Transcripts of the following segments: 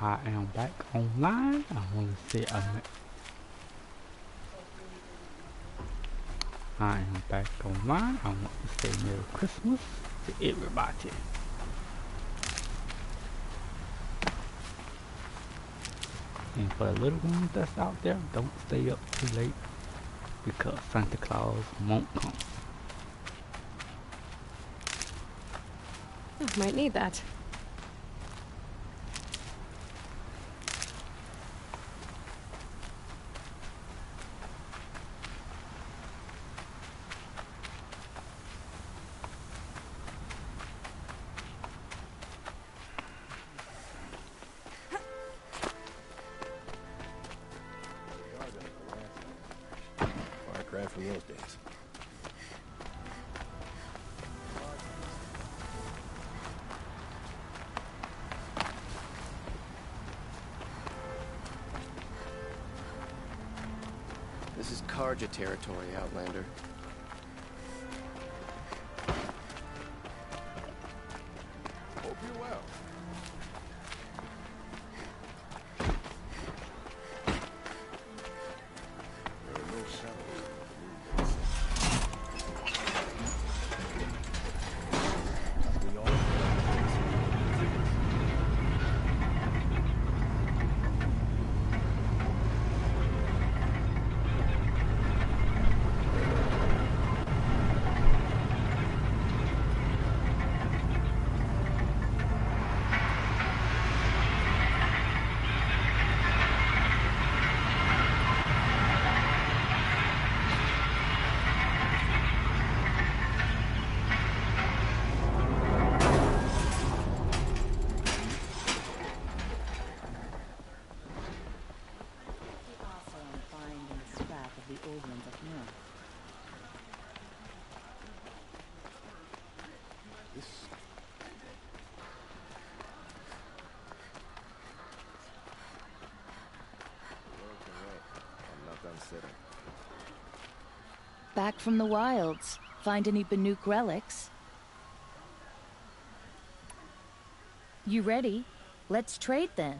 I am back online. I want to say I am back online. I want to say Merry Christmas to everybody. And for the little ones that's out there, don't stay up too late because Santa Claus won't come. I might need that. From those days. This is Karja territory, Outlander. Hope you're well. There are no shadows. Back from the wilds. Find any Banuk relics? You ready? Let's trade then.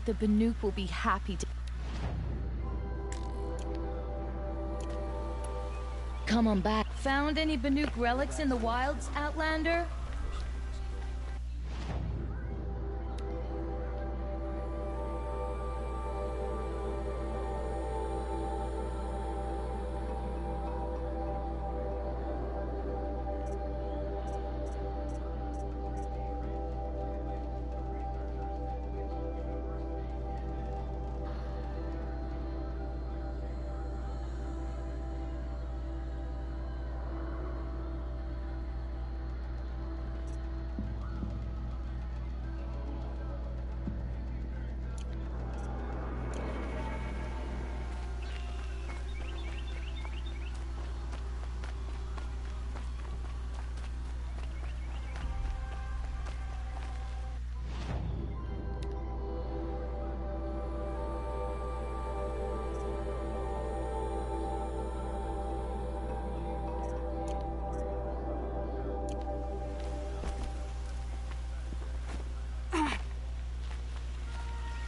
The Banuk will be happy to... Come on back. Found any Banuk relics in the wilds, Outlander?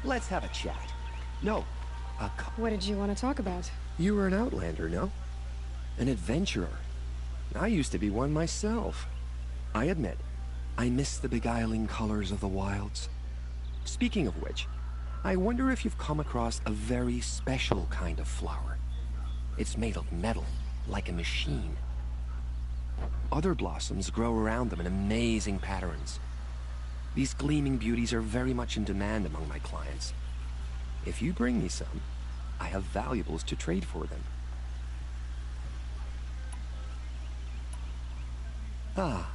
Let's have a chat. No, What did you want to talk about? you were an outlander, no? An adventurer. I used to be one myself. I admit, I miss the beguiling colors of the wilds. Speaking of which, I wonder if you've come across a very special kind of flower. It's made of metal, like a machine. Other blossoms grow around them in amazing patterns. These gleaming beauties are very much in demand among my clients. If you bring me some, I have valuables to trade for them. Ah,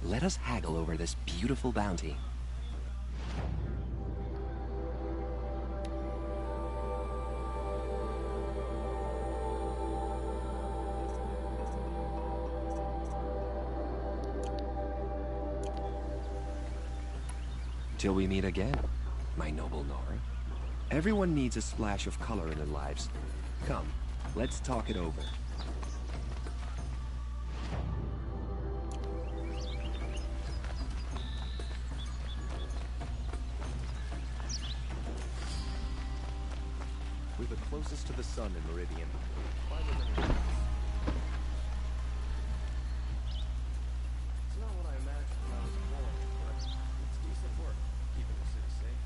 let us haggle over this beautiful bounty. Till we meet again, my noble Nora. Everyone needs a splash of color in their lives. Come, let's talk it over. We're the closest to the sun in Meridian. It's not what I imagined when I was born, but it's decent work, keeping the city safe.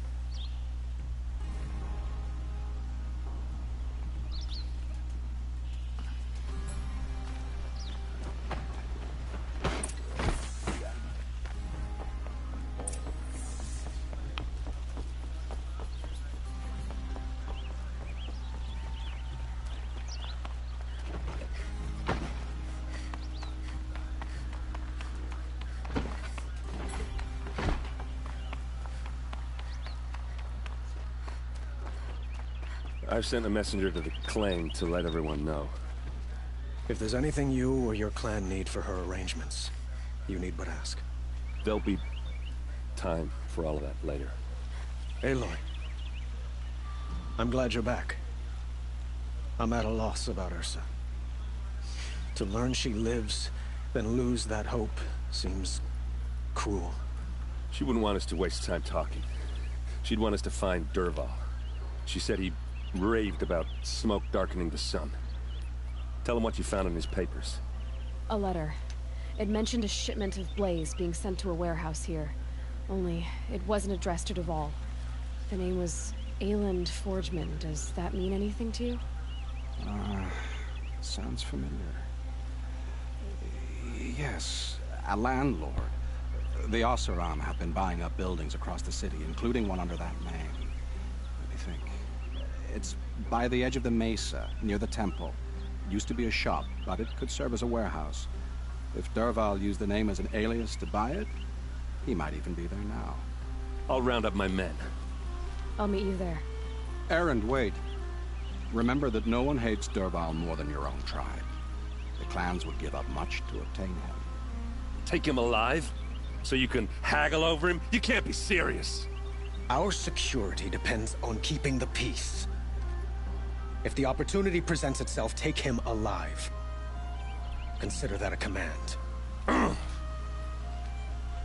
I've sent a messenger to the claim to let everyone know. If there's anything you or your clan need for her arrangements, you need but ask. There'll be time for all of that later. Aloy, I'm glad you're back. I'm at a loss about Ursa. To learn she lives, then lose that hope, seems cruel. She wouldn't want us to waste time talking. She'd want us to find Dervahl. She said he raved about smoke darkening the sun. Tell him what you found in his papers. A letter. It mentioned a shipment of blaze being sent to a warehouse here. Only, it wasn't addressed to Dervahl. The name was Ayland Forgeman. Does that mean anything to you? Sounds familiar. Yes, a landlord. The Oseram have been buying up buildings across the city, including one under that name. Let me think. It's by the edge of the mesa, near the temple. Used to be a shop, but it could serve as a warehouse. If Dervahl used the name as an alias to buy it, he might even be there now. I'll round up my men. I'll meet you there. Erend, wait. Remember that no one hates Dervahl more than your own tribe. The clans would give up much to obtain him. Take him alive? So you can haggle over him? You can't be serious. Our security depends on keeping the peace. If the opportunity presents itself, take him alive. Consider that a command.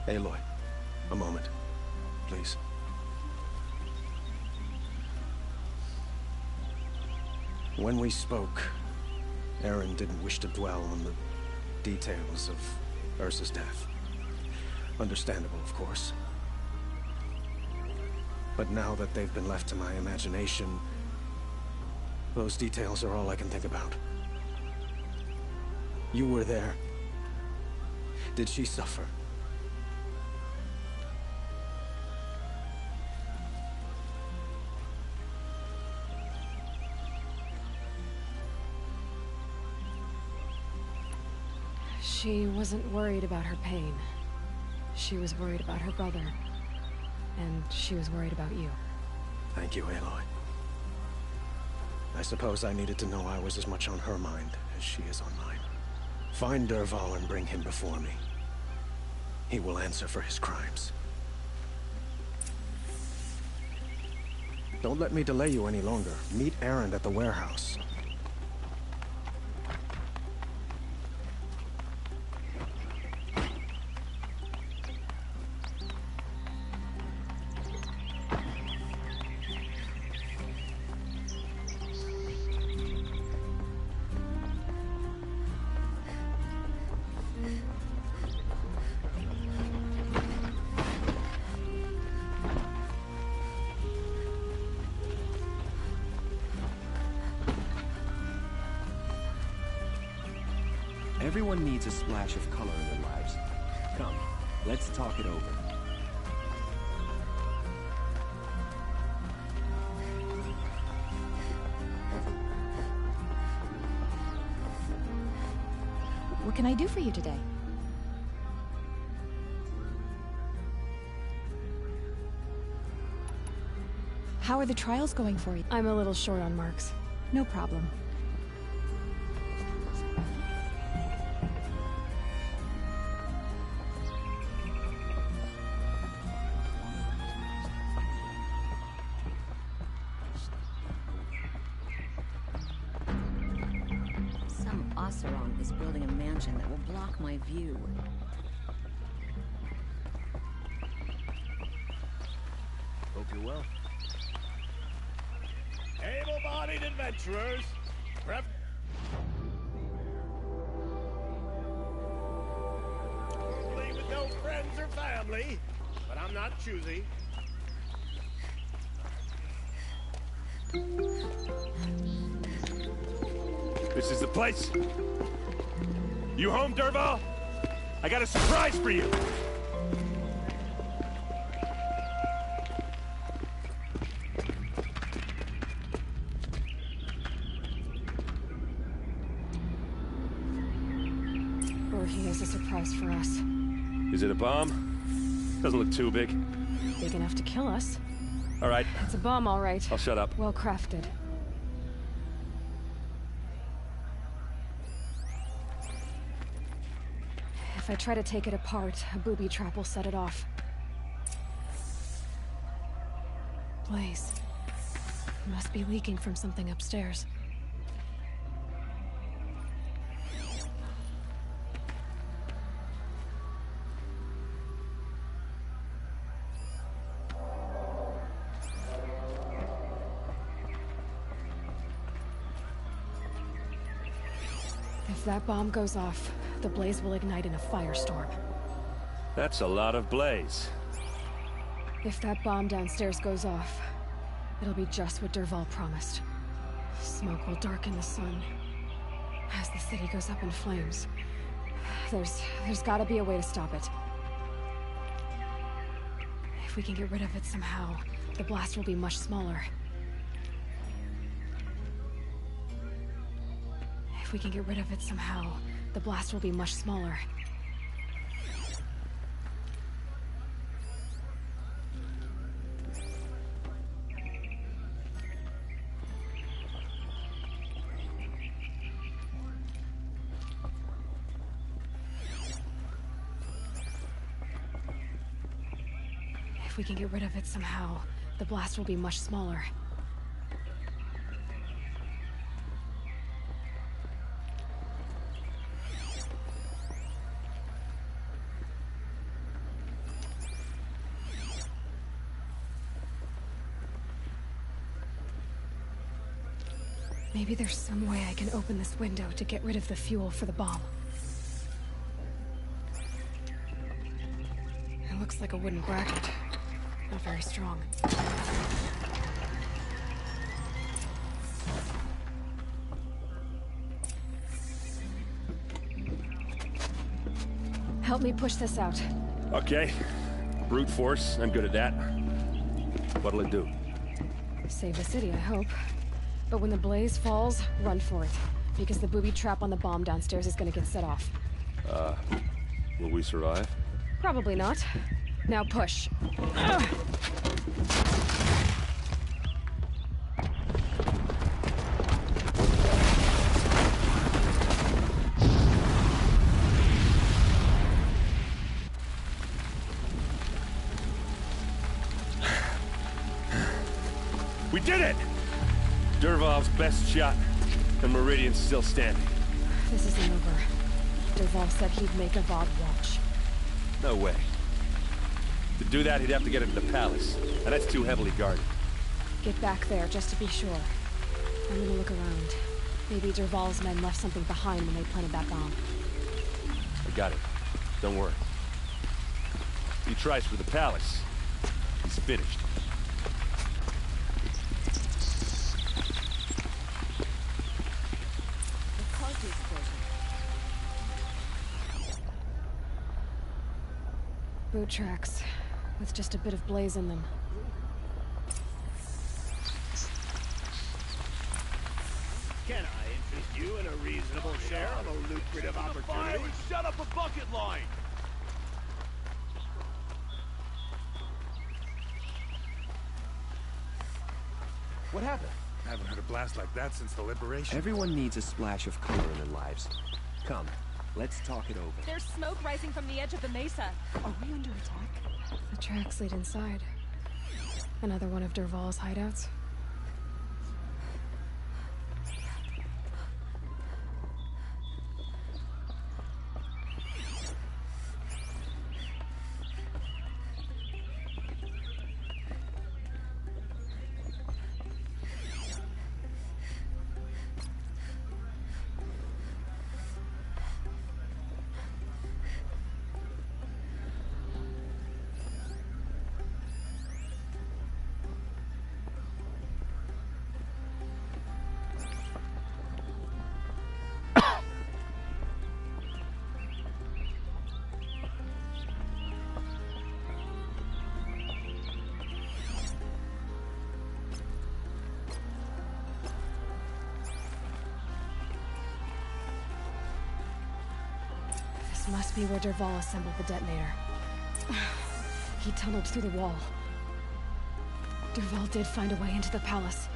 Aloy, a moment, please. When we spoke, Erend didn't wish to dwell on the details of Ursa's death. Understandable, of course. But now that they've been left to my imagination, those details are all I can think about. You were there. Did she suffer? She wasn't worried about her pain. She was worried about her brother. And she was worried about you. Thank you, Aloy. I suppose I needed to know I was as much on her mind as she is on mine. Find Dervahl and bring him before me. He will answer for his crimes. Don't let me delay you any longer. Meet Erend at the warehouse. Everyone needs a splash of color in their lives. Come, let's talk it over. What can I do for you today? How are the trials going for you? I'm a little short on marks. No problem. Some Oseram is building a mansion that will block my view. Hope you're well. Able-bodied adventurers, preferably with no friends or family, but I'm not choosy. This is the place. You home, Dervahl? I got a surprise for you. Or he has a surprise for us. Is it a bomb? Doesn't look too big. Big enough to kill us. All right, It's a bomb, all right. I'll shut up. Well crafted. If I try to take it apart, a booby trap will set it off. Blaze. It must be leaking from something upstairs. If that bomb goes off, the blaze will ignite in a firestorm. That's a lot of blaze. If that bomb downstairs goes off, it'll be just what Dervahl promised. Smoke will darken the sun. As the city goes up in flames, there's gotta be a way to stop it. If we can get rid of it somehow, the blast will be much smaller. If we can get rid of it somehow, the blast will be much smaller. If we can get rid of it somehow, the blast will be much smaller. Maybe there's some way I can open this window to get rid of the fuel for the bomb. It looks like a wooden bracket. Not very strong. Help me push this out. Okay. Brute force, I'm good at that. What'll it do? Save the city, I hope. But when the blaze falls, run for it. Because the booby trap on the bomb downstairs is gonna get set off. Will we survive? Probably not. Now push. Ugh. We did it! Dervahl's best shot, and Meridian's still standing. This isn't over. Dervahl said he'd make a VOD watch. No way. To do that, he'd have to get into the palace, and that's too heavily guarded. Get back there, just to be sure. I'm gonna look around. Maybe Dervahl's men left something behind when they planted that bomb. I got it. Don't worry. He tries for the palace. He's finished. Goat tracks, with just a bit of blaze in them. Can I interest you in a reasonable share of a lucrative opportunity? Shut up a bucket line! What happened? I haven't heard a blast like that since the liberation. Everyone needs a splash of color in their lives. Come, let's talk it over. There's smoke rising from the edge of the mesa. Are we under attack? The tracks lead inside. Another one of Dervahl's hideouts. Must be where Dervahl assembled the detonator. He tunneled through the wall. Dervahl did find a way into the palace.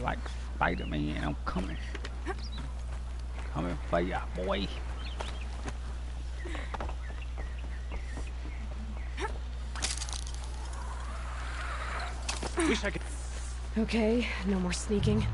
Like Spider-Man, I'm coming. Coming for ya, boy. Wish I could. Okay, no more sneaking.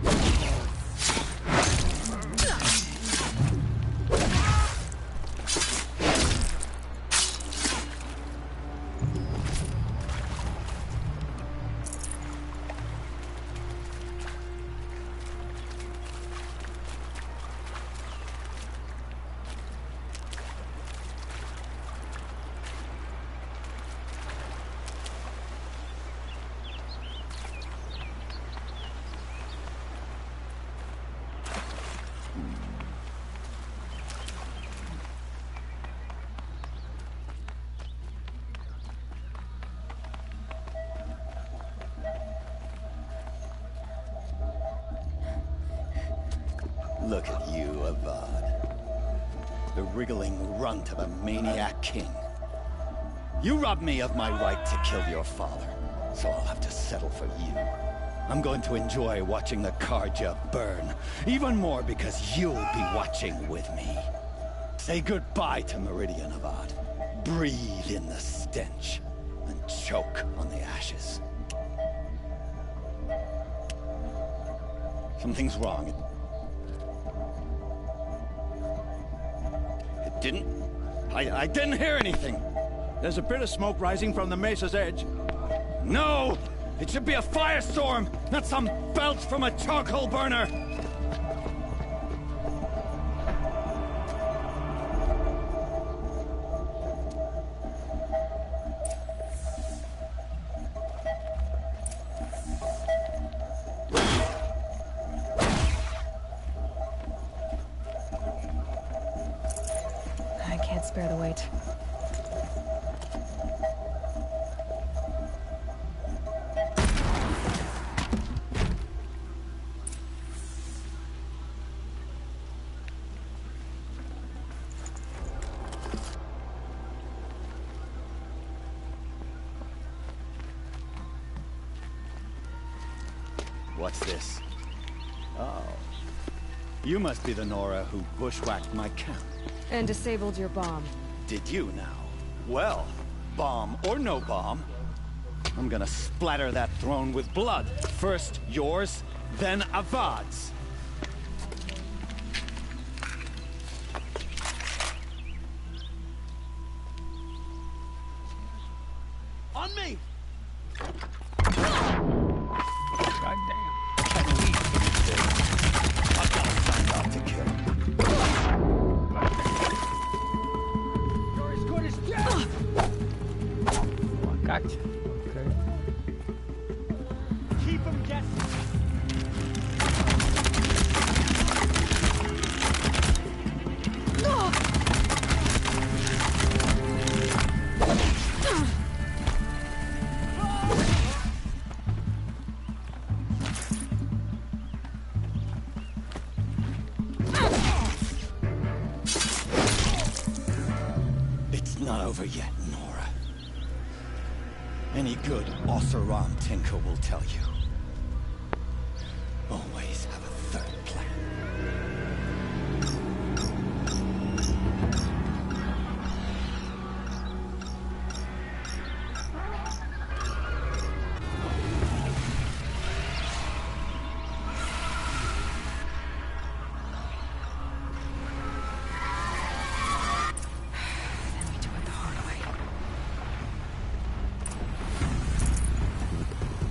Look at you, Avad. The wriggling runt of a maniac king. You robbed me of my right to kill your father, so I'll have to settle for you. I'm going to enjoy watching the Karja burn, even more because you'll be watching with me. Say goodbye to Meridian, Avad. Breathe in the stench, and choke on the ashes. Something's wrong. I didn't hear anything. There's a bit of smoke rising from the mesa's edge. No! It should be a firestorm, not some belch from a charcoal burner! I can't spare the weight. What's this? Oh. You must be the Nora who bushwhacked my camp. And disabled your bomb. Did you now? Well, bomb or no bomb, I'm gonna splatter that throne with blood. First yours, then Avad's. On me! I've got to find out to kill. You're as good as dead! Gotcha. Okay. Keep him guessing. It's not over yet, Nora. Any good Oseram tinker will tell you. Always have a third plan.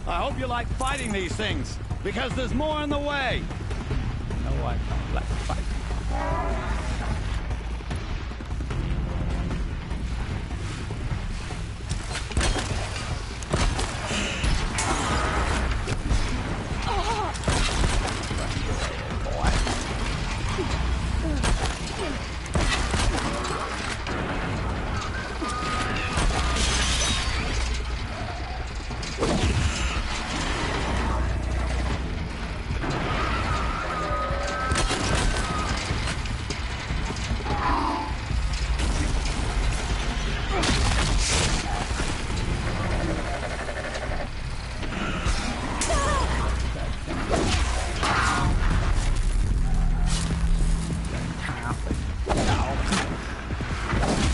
I hope you like fighting these things, because there's more in the way. No, I don't like fighting.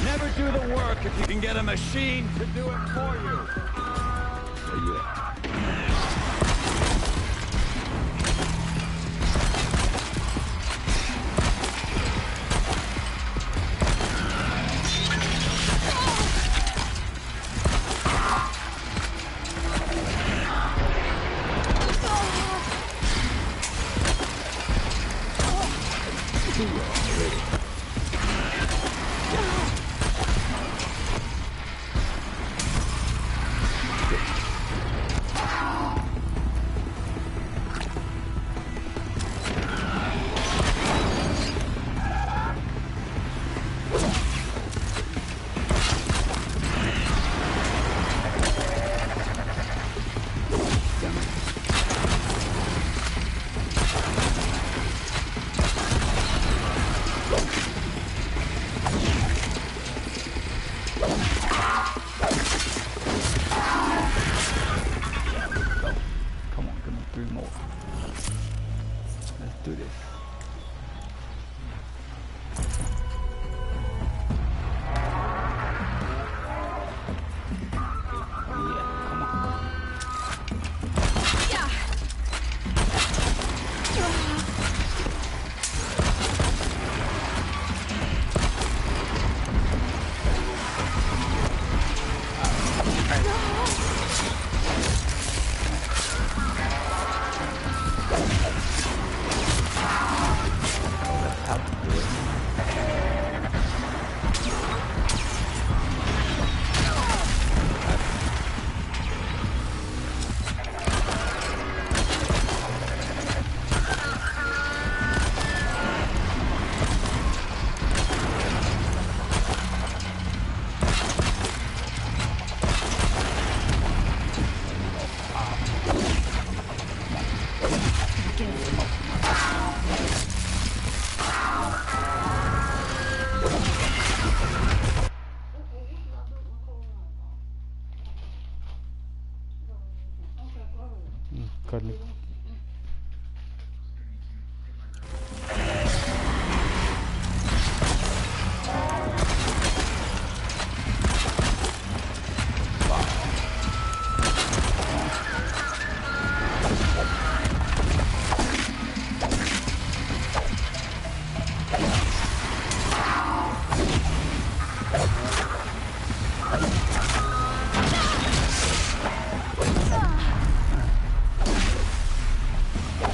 Never do the work if you can get a machine to do it for you. Where you at?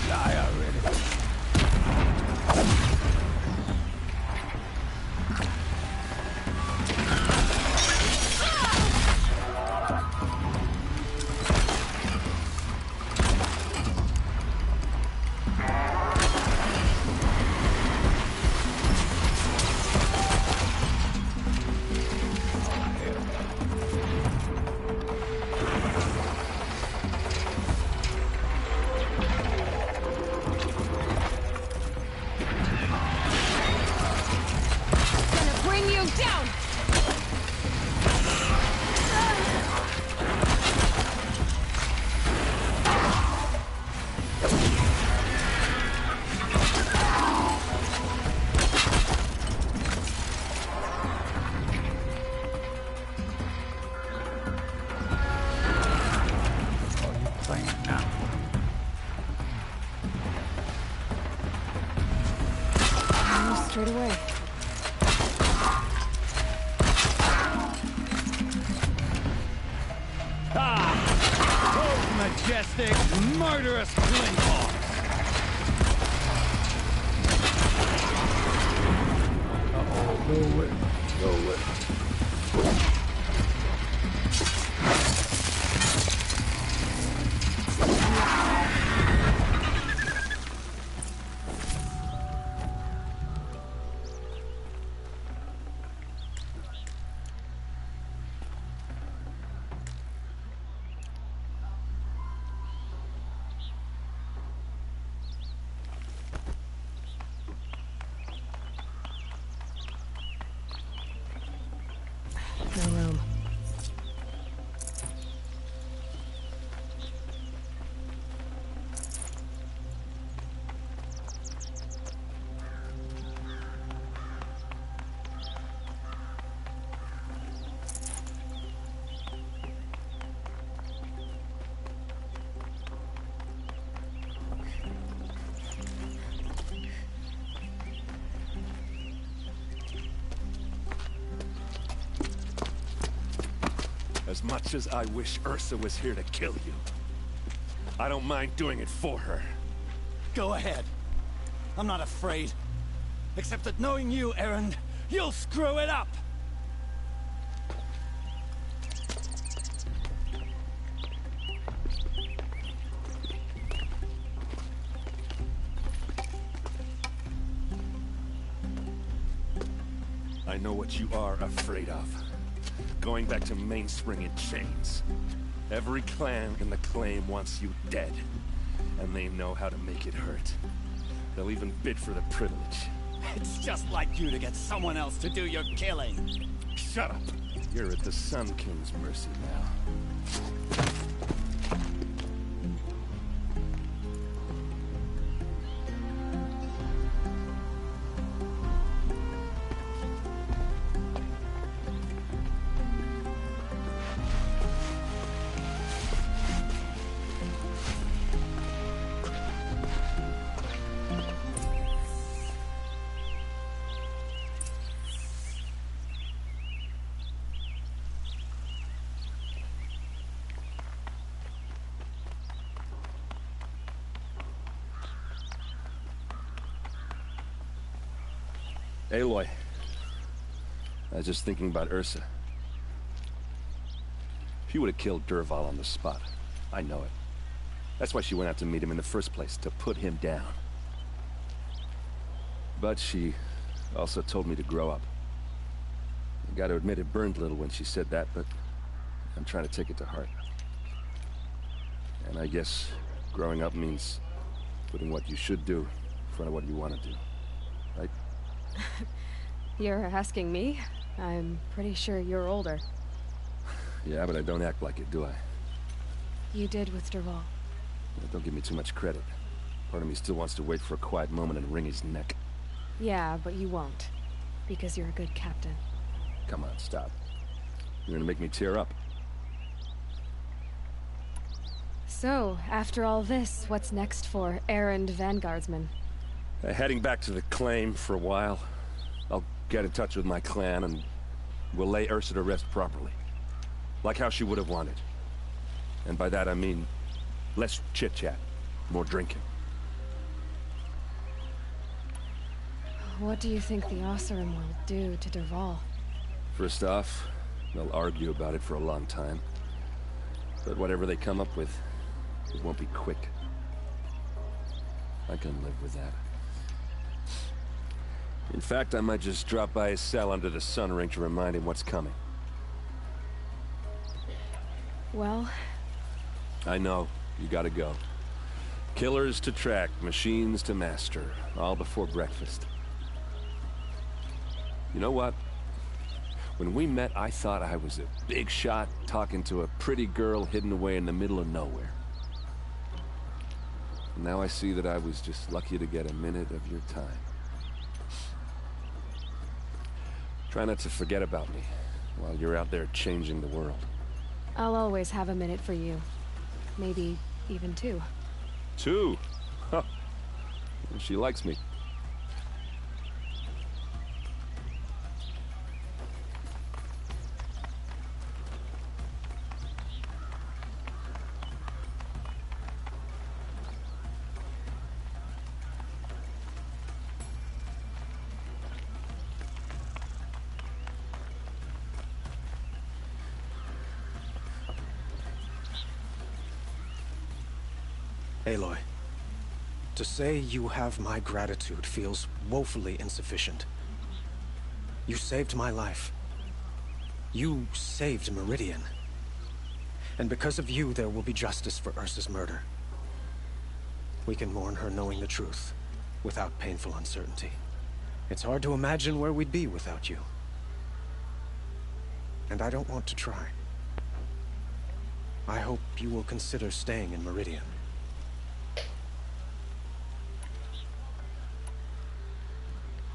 Die already. Straight away. Those majestic, murderous flinthawks! Uh-oh, go away. Go away. No room. As much as I wish Ursa was here to kill you, I don't mind doing it for her. Go ahead. I'm not afraid. Except that knowing you, Erend, you'll screw it up! I know what you are afraid of. Going back to Mainspring in chains. Every clan in the claim wants you dead. And they know how to make it hurt. They'll even bid for the privilege. It's just like you to get someone else to do your killing. Shut up! You're at the Sun King's mercy now. Aloy, I was just thinking about Ursa. She would have killed Dervahl on the spot. I know it. That's why she went out to meet him in the first place, to put him down. But she also told me to grow up. I gotta admit it burned a little when she said that, but I'm trying to take it to heart. And I guess growing up means putting what you should do in front of what you want to do. Right? You're asking me? I'm pretty sure you're older. Yeah, but I don't act like it, do I? You did with Dervahl. Yeah, don't give me too much credit. Part of me still wants to wait for a quiet moment and wring his neck. Yeah, but you won't. Because you're a good captain. Come on, stop. You're gonna make me tear up. So, after all this, what's next for Erend Vanguardsman? Heading back to the claim for a while. I'll get in touch with my clan and we'll lay Ursa to rest properly. Like how she would have wanted. And by that I mean less chit-chat, more drinking. what do you think the Oseram will do to Dervahl? First off, they'll argue about it for a long time. But whatever they come up with, it won't be quick. I can live with that. In fact, I might just drop by his cell under the sun ring to remind him what's coming. Well... I know. You gotta go. Killers to track, machines to master. All before breakfast. You know what? When we met, I thought I was a big shot talking to a pretty girl hidden away in the middle of nowhere. And now I see that I was just lucky to get a minute of your time. Try not to forget about me while you're out there changing the world. I'll always have a minute for you. Maybe even two. Two? Huh. She likes me. Aloy, to say you have my gratitude feels woefully insufficient. You saved my life. You saved Meridian. And because of you, there will be justice for Ursa's murder. We can mourn her knowing the truth, without painful uncertainty. It's hard to imagine where we'd be without you. And I don't want to try. I hope you will consider staying in Meridian.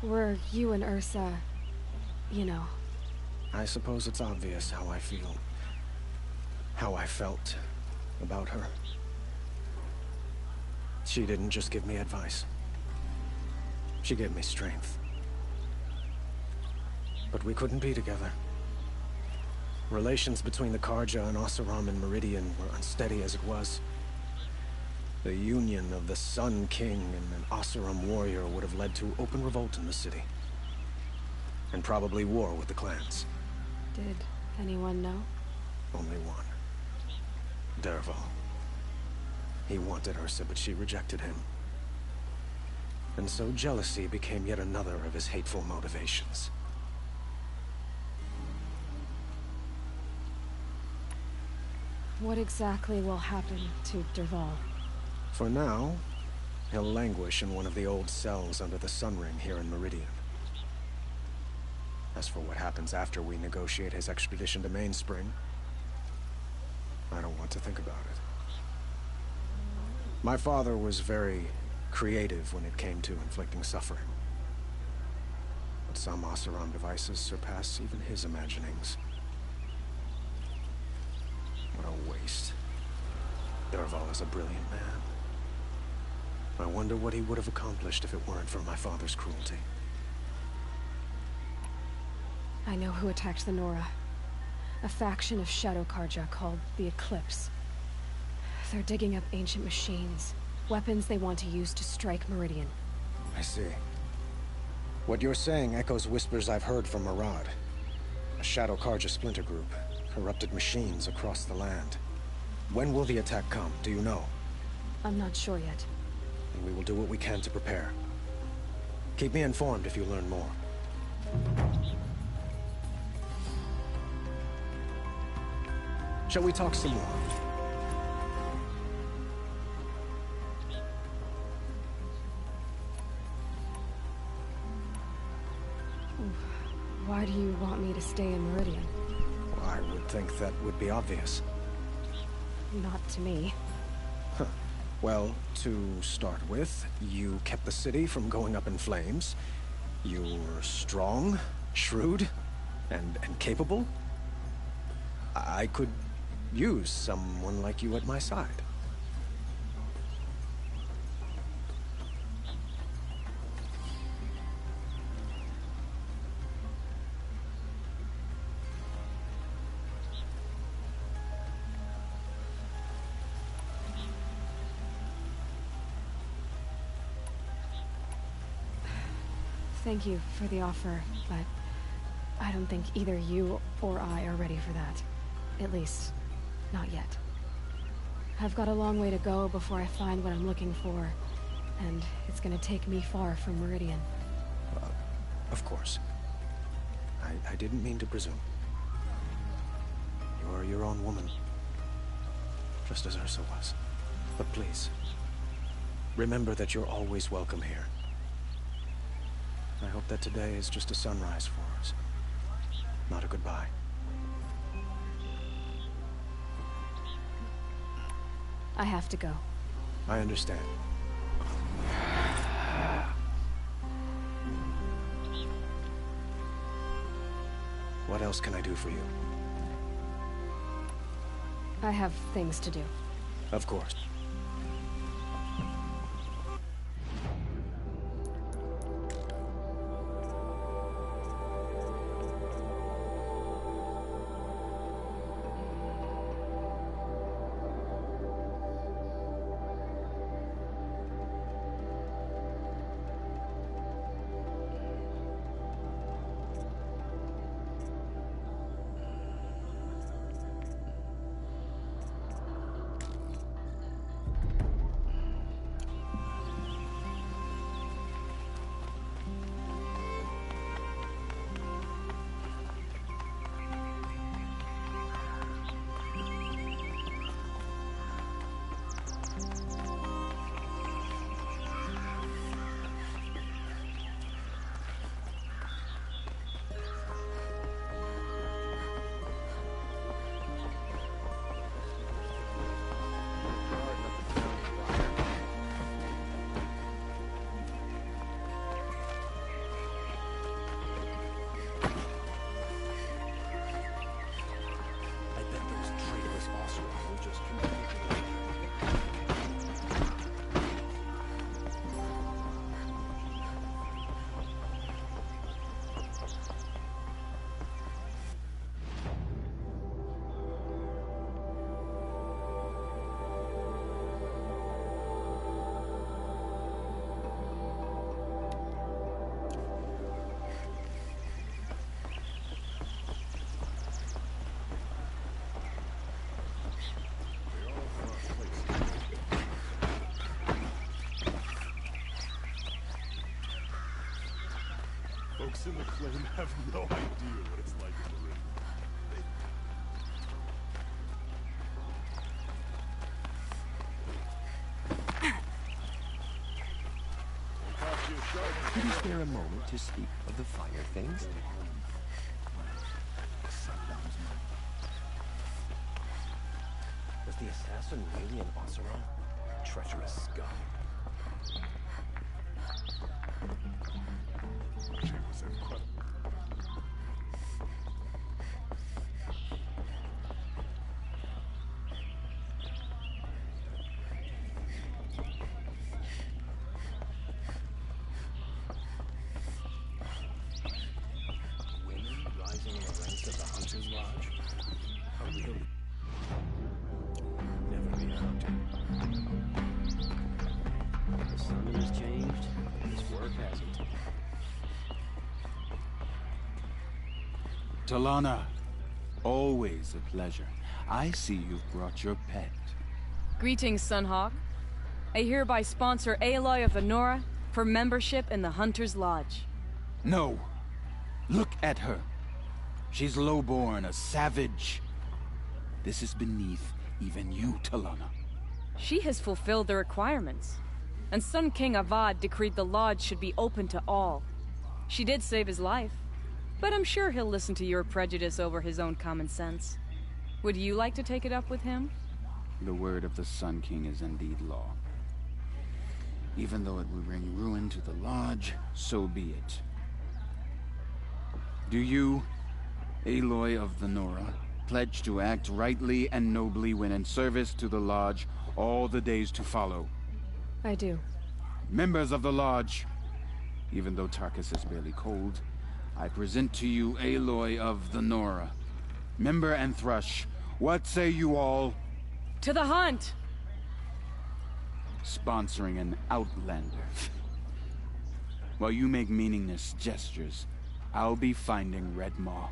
Were you and Ursa, you know... I suppose it's obvious how I feel. How I felt about her. She didn't just give me advice. She gave me strength. But we couldn't be together. Relations between the Karja and Oseram and Meridian were unsteady as it was. The union of the Sun King and an Oseram warrior would have led to open revolt in the city. And probably war with the clans. Did anyone know? Only one. Dervahl. He wanted Ursa, but she rejected him. And so jealousy became yet another of his hateful motivations. What exactly will happen to Dervahl? For now, he'll languish in one of the old cells under the Sun Ring here in Meridian. As for what happens after we negotiate his extradition to Mainspring, I don't want to think about it. My father was very creative when it came to inflicting suffering. But some Oseram devices surpass even his imaginings. What a waste. Dervahl is a brilliant man. I wonder what he would have accomplished if it weren't for my father's cruelty. I know who attacked the Nora. A faction of Shadow Karja called the Eclipse. They're digging up ancient machines. Weapons they want to use to strike Meridian. I see. What you're saying echoes whispers I've heard from Murad. A Shadow Karja splinter group. Corrupted machines across the land. When will the attack come? Do you know? I'm not sure yet. And we will do what we can to prepare. Keep me informed if you learn more. Shall we talk some more? Why do you want me to stay in Meridian? I would think that would be obvious. Not to me. Huh. Well, to start with, you kept the city from going up in flames. You were strong, shrewd, and capable. I could use someone like you at my side. Thank you for the offer, but I don't think either you or I are ready for that. At least, not yet. I've got a long way to go before I find what I'm looking for, and it's gonna take me far from Meridian. Of course. I didn't mean to presume. You are your own woman, just as Ursa was. But please, remember that you're always welcome here. I hope that today is just a sunrise for us, not a goodbye. I have to go. I understand. What else can I do for you? I have things to do. Of course. Folks in the claim have no idea what it's like in the ring. Could you spare a moment to speak of the finer things? Was the assassin really an Oseram? Treacherous scum. She was incredible. Women rising in the ranks of the Hunter's Lodge? How real? Never be a hunter. The summon has changed, but his work hasn't. Talana, always a pleasure. I see you've brought your pet. Greetings, Sunhawk. I hereby sponsor Aloy of the Nora for membership in the Hunter's Lodge. No. Look at her. She's lowborn, a savage. This is beneath even you, Talana. She has fulfilled the requirements. And Sun King Avad decreed the Lodge should be open to all. She did save his life. But I'm sure he'll listen to your prejudice over his own common sense. Would you like to take it up with him? The word of the Sun King is indeed law. Even though it will bring ruin to the Lodge, so be it. Do you, Aloy of the Nora, pledge to act rightly and nobly when in service to the Lodge all the days to follow? I do. Members of the Lodge, even though Tarkus is barely cold, I present to you Aloy of the Nora. Member and Thrush, what say you all? To the hunt! Sponsoring an outlander. While you make meaningless gestures, I'll be finding Red Maw.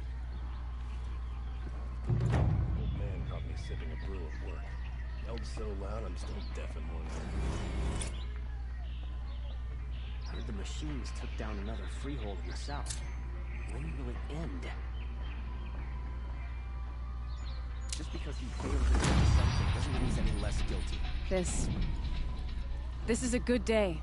Old man caught me sipping a brew at work. Yelled so loud I'm still deaf in one ear. Heard the machines took down another freehold in the south. When will it end? Just because he failed to do something doesn't mean he's any less guilty. This is a good day.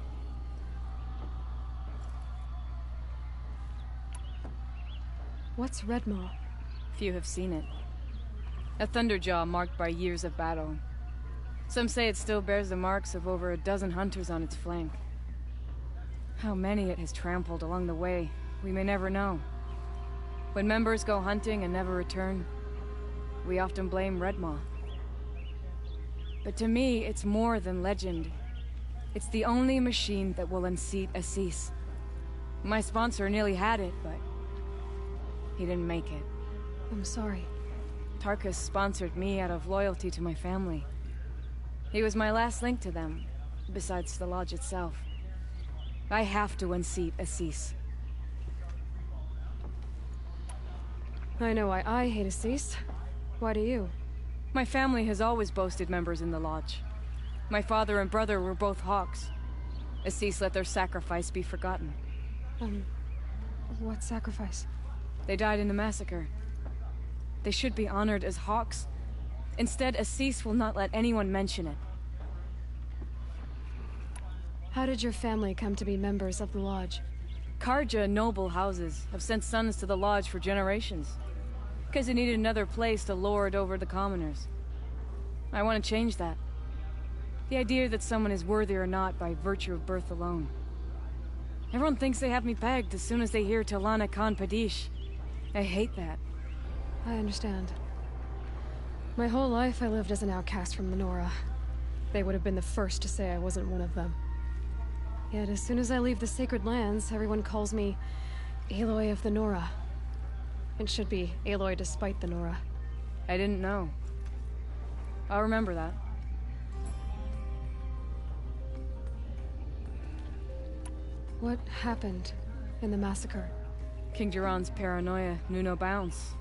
What's Red Maw? Few have seen it. A thunderjaw marked by years of battle. Some say it still bears the marks of over a dozen hunters on its flank. How many it has trampled along the way, we may never know. When members go hunting and never return, we often blame Red Maw. But to me, it's more than legend. It's the only machine that will unseat Assis. My sponsor nearly had it, but he didn't make it. I'm sorry. Tarkus sponsored me out of loyalty to my family. He was my last link to them, besides the lodge itself. I have to unseat Assis. I know why I hate Assis. Why do you? My family has always boasted members in the lodge. My father and brother were both hawks. Assis let their sacrifice be forgotten. What sacrifice? They died in a massacre. They should be honored as hawks. Instead, Assis will not let anyone mention it. How did your family come to be members of the lodge? Karja noble houses have sent sons to the lodge for generations. Because they needed another place to lord over the commoners. I want to change that. The idea that someone is worthy or not by virtue of birth alone. Everyone thinks they have me pegged as soon as they hear Talana Khan Padish. I hate that. I understand. My whole life I lived as an outcast from the Nora. They would have been the first to say I wasn't one of them. Yet as soon as I leave the sacred lands, everyone calls me Aloy of the Nora. It should be Aloy despite the Nora. I didn't know. I'll remember that. What happened in the massacre? King Jiran's paranoia knew no bounds.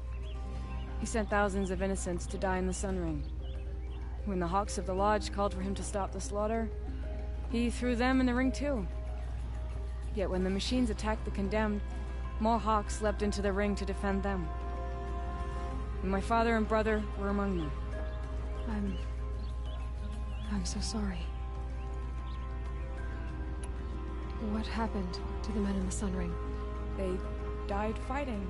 He sent thousands of innocents to die in the Sun Ring. When the Hawks of the Lodge called for him to stop the slaughter, he threw them in the ring too. Yet when the machines attacked the condemned, more Hawks leapt into the ring to defend them. And my father and brother were among them. I'm so sorry. What happened to the men in the Sun Ring? They died fighting.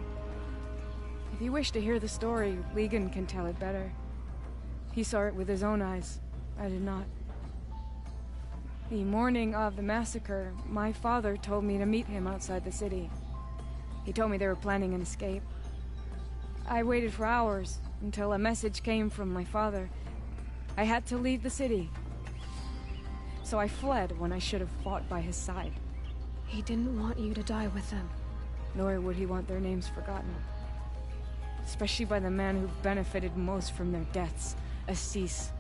If you wish to hear the story, Legan can tell it better. He saw it with his own eyes. I did not. The morning of the massacre, my father told me to meet him outside the city. He told me they were planning an escape. I waited for hours until a message came from my father. I had to leave the city. So I fled when I should have fought by his side. He didn't want you to die with them. Nor would he want their names forgotten. Especially by the man who benefited most from their deaths, Assis.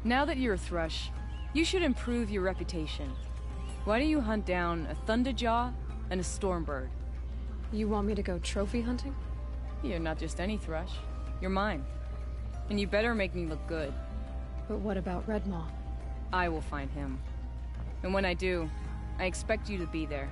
Now that you're a Thrush, you should improve your reputation. Why don't you hunt down a Thunderjaw and a Stormbird? You want me to go trophy hunting? You're not just any Thrush. You're mine. And you better make me look good. But what about Red Maw? I will find him. And when I do, I expect you to be there.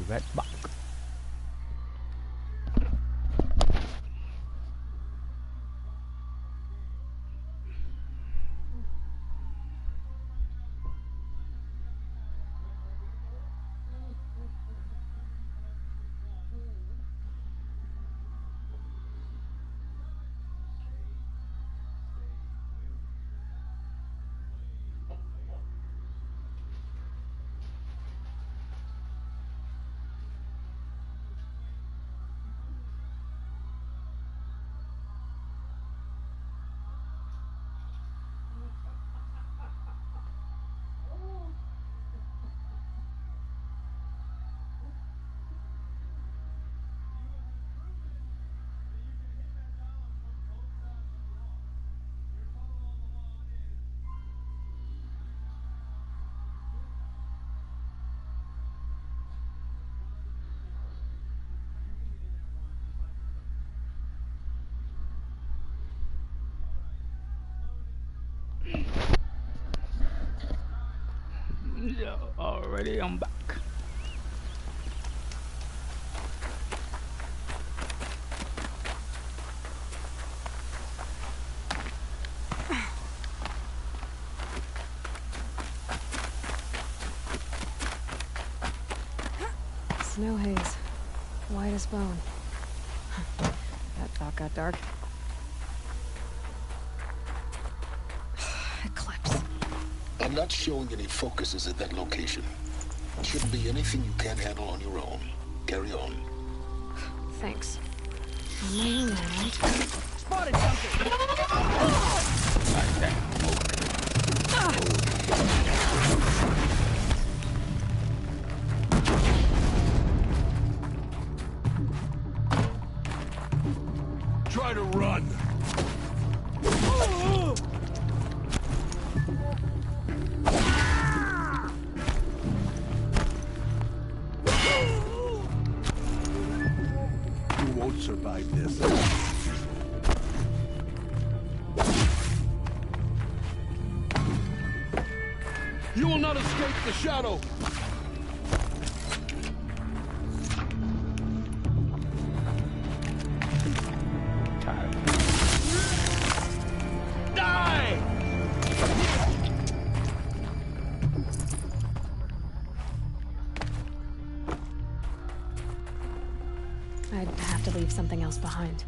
red box. Yeah, already I'm back. Snow haze. White as bone. That thought got dark. Eclipse. I'm not showing any focuses at that location. Shouldn't be anything you can't handle on your own. Carry on. Thanks. On my own, right? Spotted something! Try to run! You won't survive this. You will not escape the shadow! I'd have to leave something else behind.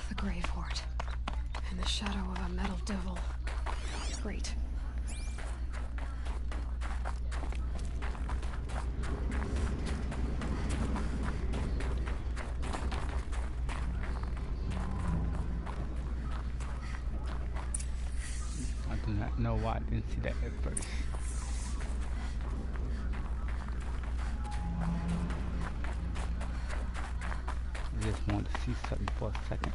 The grave hoard. In the shadow of a metal devil. Great. I do not know why I didn't see that at first. I just wanted to see something for a second.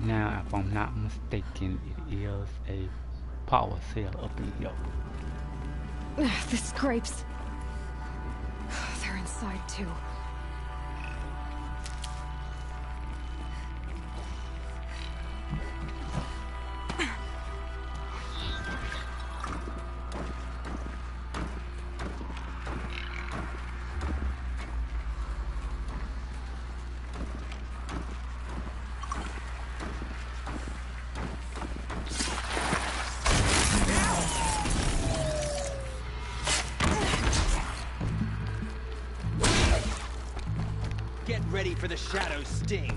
Now, if I'm not mistaken, it is a power cell up in here. The scrapes. They're inside too. Get ready for the shadow sting.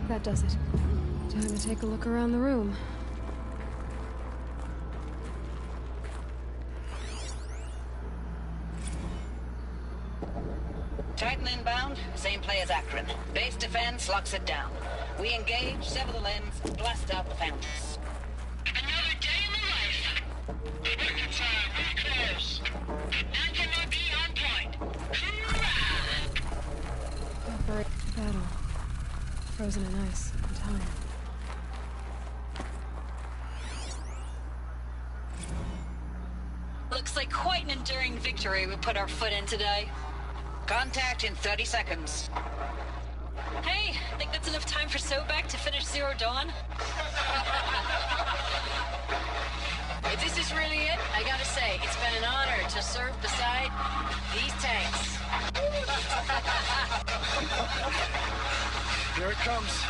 That does it. Time to take a look around the room. Titan inbound, same play as Akron. Base defense locks it down. We engage, sever the limbs, blast out the fountains. Another day in the life. Record time, very close. Anthem will be on point. Operate battle. Frozen in ice and time. Looks like quite an enduring victory we put our foot in today. Contact in 30 seconds. Hey, think that's enough time for Sobek to finish Zero Dawn? If this is really it, I gotta say, it's been an honor to serve beside these tanks. Here it comes.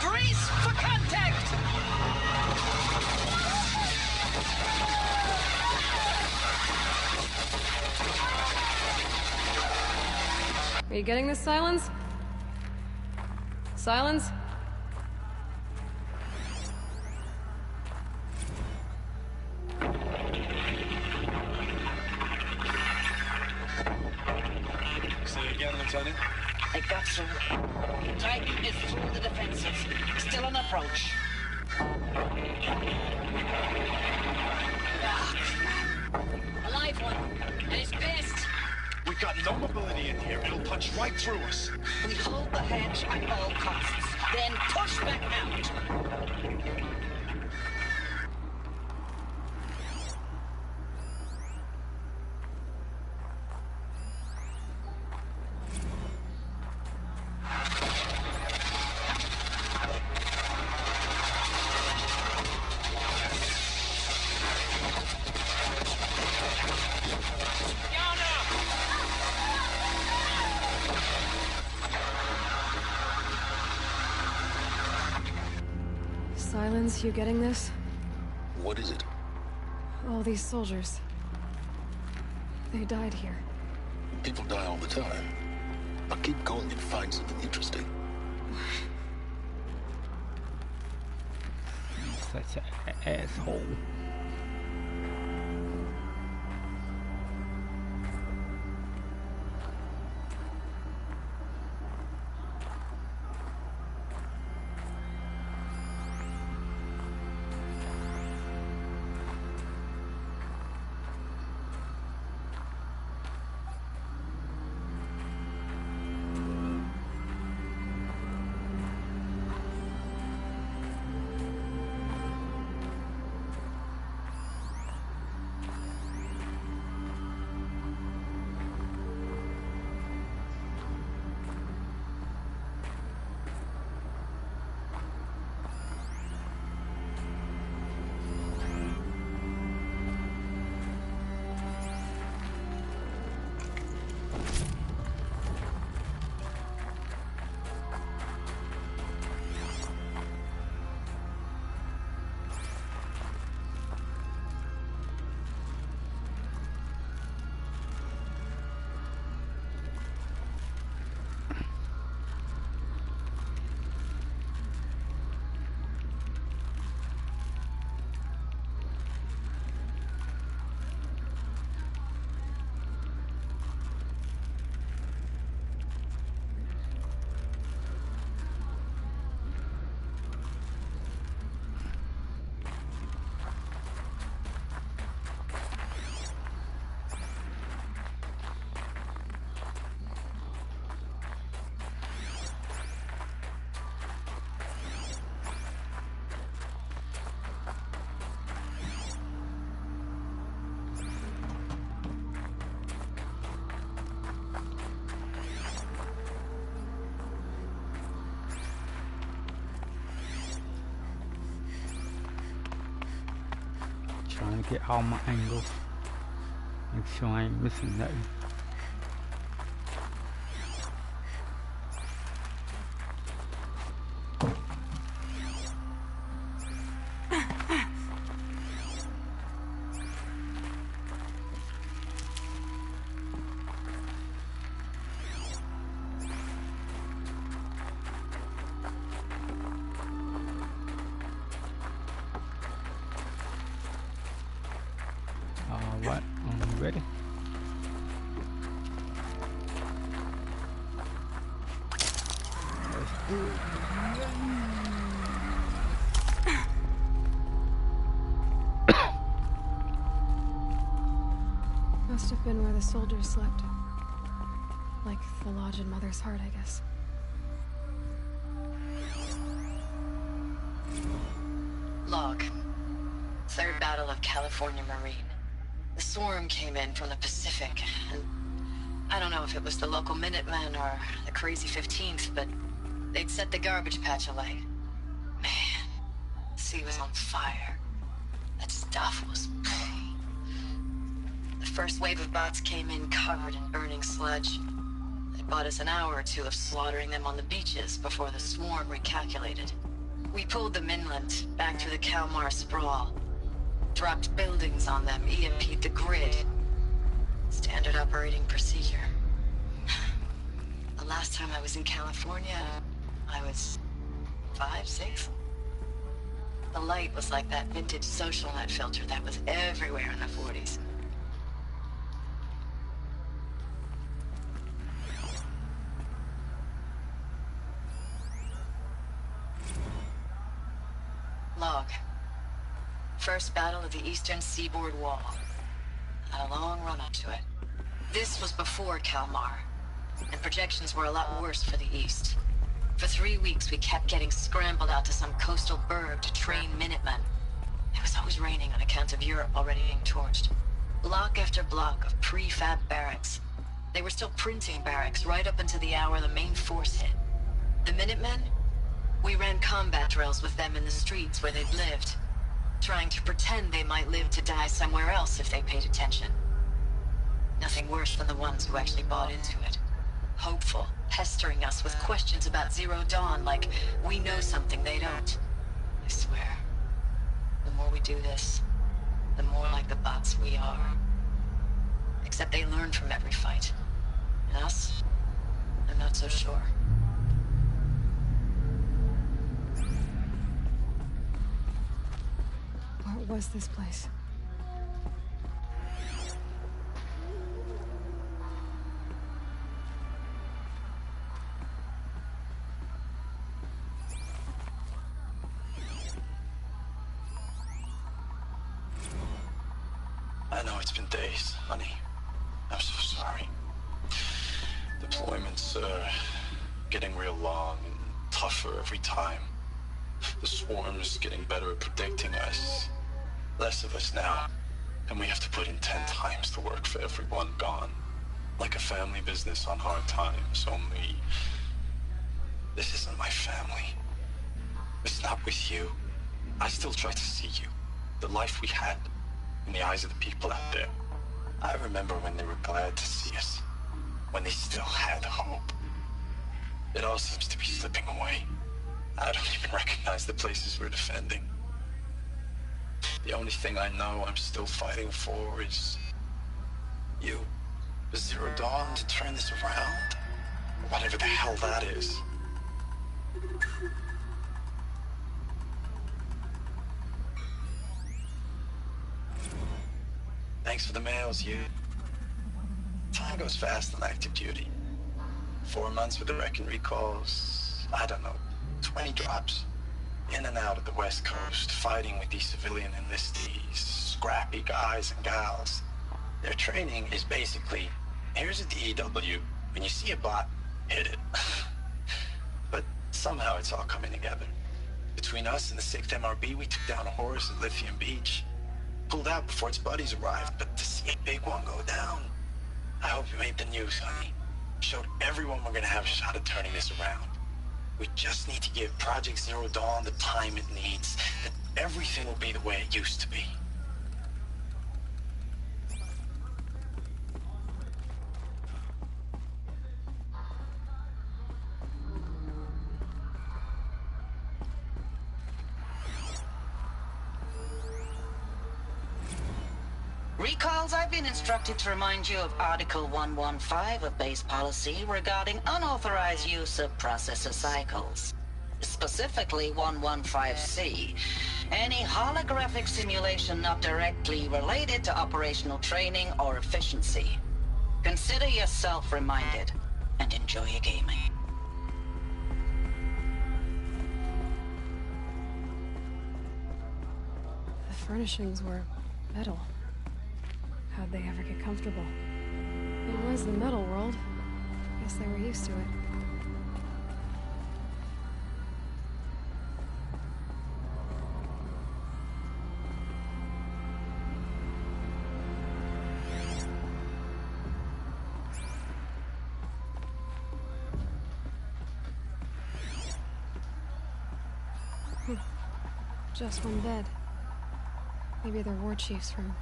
Brace for contact! Are you getting this, Silence? Silence? Say again, Lieutenant. I got some. Titan is through the defenses. Still on approach. A live one. And he's pissed. We got no mobility in here. It'll punch right through us. We hold the hedge at all costs. Then push back out. Silence, you getting this? What is it? All these soldiers. They died here. People die all the time. I'll keep going and find something interesting. Such an asshole. to get all my angles. Make sure I ain't missing nothing. Alright, I'm ready. Let's do it. Must have been where the soldiers slept. Like the lodge in Mother's Heart, I guess. Log. Third Battle of California Marine. The swarm came in from the Pacific, and I don't know if it was the local Minutemen or the crazy 15th, but they'd set the garbage patch alight. Man, the sea was on fire. That stuff was... The first wave of bots came in covered in burning sludge. They bought us an hour or two of slaughtering them on the beaches before the swarm recalculated. We pulled them inland, back through the Kalmar sprawl. Dropped buildings on them, EMP'd the grid. Standard operating procedure. The last time I was in California, I was 5, 6. The light was like that vintage social net filter that was everywhere in the 40s. Log. First battle of the eastern seaboard wall. Had a long run up to it. This was before Kalmar, and projections were a lot worse for the east. For 3 weeks we kept getting scrambled out to some coastal burg to train Minutemen. It was always raining on account of Europe already being torched. Block after block of prefab barracks. They were still printing barracks right up until the hour the main force hit. The Minutemen? We ran combat drills with them in the streets where they'd lived, trying to pretend they might live to die somewhere else if they paid attention. Nothing worse than the ones who actually bought into it. Hopeful, pestering us with questions about Zero Dawn like we know something they don't. I swear, the more we do this, the more like the bots we are. Except they learn from every fight. And us? I'm not so sure. What was this place? I know it's been days, honey. I'm so sorry. Deployments are getting real long and tougher every time. The swarm's getting better at predicting us. Less of us now, and we have to put in 10 times the work for everyone gone. Like a family business on hard times, only... This isn't my family. It's not with you. I still try to see you. The life we had, in the eyes of the people out there. I remember when they were glad to see us. When they still had hope. It all seems to be slipping away. I don't even recognize the places we're defending. The only thing I know I'm still fighting for is... you. The Zero Dawn to turn this around. Whatever the hell that is. Thanks for the mails, you. Time goes fast on active duty. 4 months with the Reckon recalls, I don't know, 20 drops. In and out of the West Coast, fighting with these civilian enlistees, scrappy guys and gals. Their training is basically, here's a DEW, when you see a bot, hit it. But somehow it's all coming together. Between us and the 6th MRB, we took down a horse at Lithium Beach. Pulled out before its buddies arrived, but to see a big one go down, I hope you made the news, honey. Showed everyone we're gonna have a shot at turning this around. We just need to give Project Zero Dawn the time it needs, and everything will be the way it used to be. Recalls, I've been instructed to remind you of Article 115 of base policy regarding unauthorized use of processor cycles. Specifically 115C. Any holographic simulation not directly related to operational training or efficiency. Consider yourself reminded, and enjoy your gaming. The furnishings were metal. How'd they ever get comfortable? It was the metal world. Guess they were used to it. Just one bed. Maybe they're war chief's room.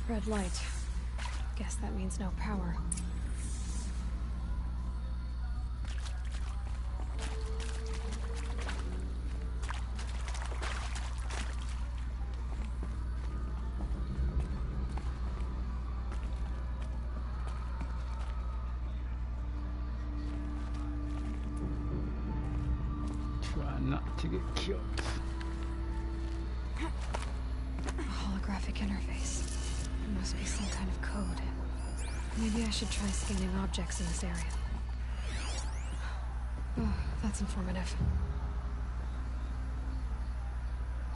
Red light. Guess that means no power. Try not to get killed. A holographic interface. There must be some kind of code. Maybe I should try scanning objects in this area. Oh, that's informative.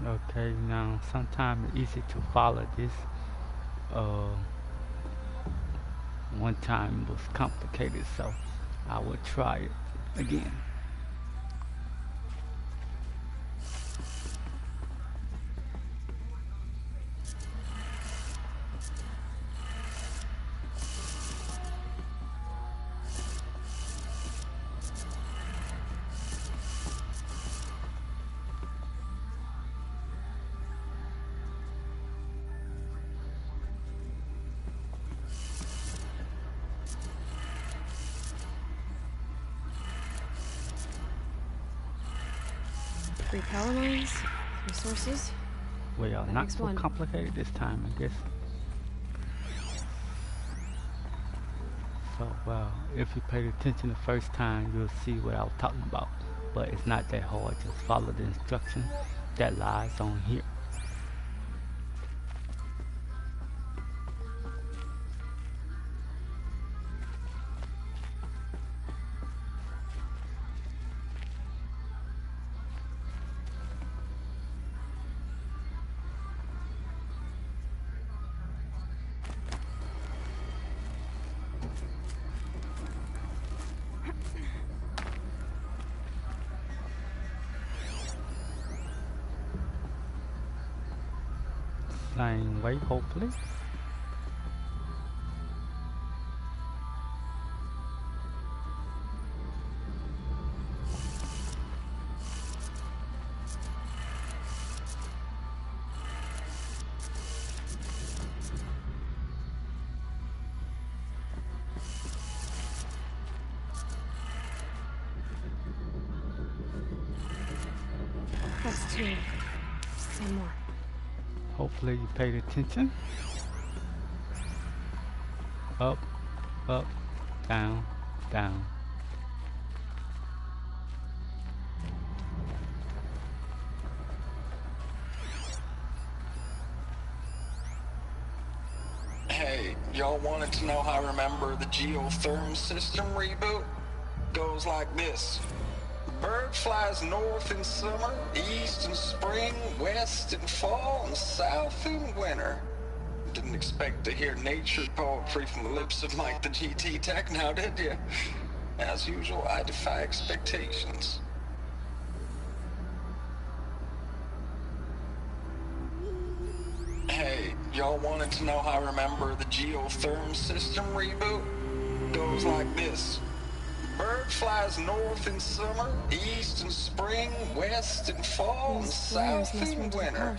Okay, now sometimes it's easy to follow this. One time it was complicated, so I will try it again. Three power lines, resources. Well, That not makes so one. complicated this time, I guess. So, well, if you paid attention the first time, you'll see what I was talking about. But it's not that hard. Just follow the instructions that lies on here. Same way, hopefully. That's 2. 1 more. Hopefully you paid attention. Up, up, down, down. Hey, y'all wanted to know how I remember the geotherm system reboot? Goes like this. Bird flies north in summer, east in spring, west in fall, and south in winter. Didn't expect to hear nature poetry from the lips of Mike the GT Tech now, did you? As usual, I defy expectations. Hey, y'all wanted to know how I remember the geotherm system reboot? Goes like this. Bird flies north in summer, east in spring, west in fall, and south in winter.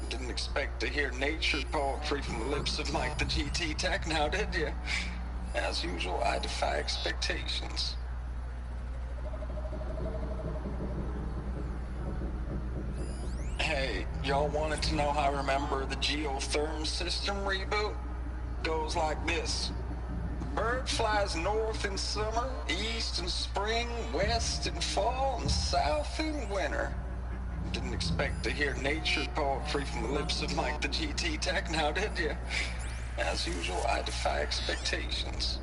Didn't expect to hear nature poetry from the lips of Mike the GT Tech now, did you? As usual, I defy expectations. Hey, y'all wanted to know how I remember the geotherm system reboot? Goes like this. Bird flies north in summer, east in spring, west in fall, and south in winter. Didn't expect to hear nature poetry from the lips of Mike the GT Tech now, did you? As usual, I defy expectations.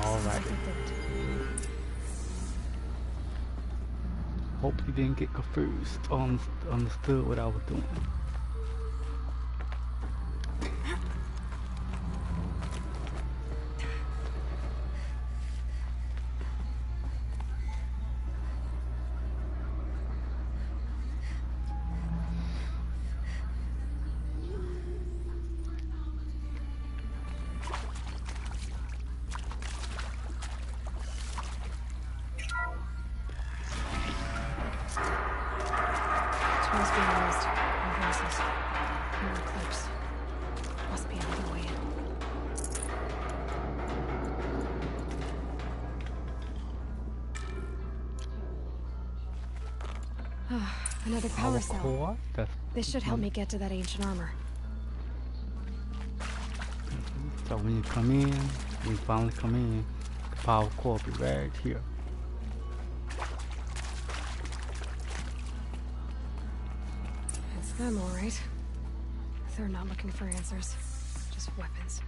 All right. Hope you didn't get confused or understood what I was doing. Another power cell. This should help me get to that ancient armor. So when you come in, when you finally come in, the power core will be right here. It's them, all right. They're not looking for answers, just weapons.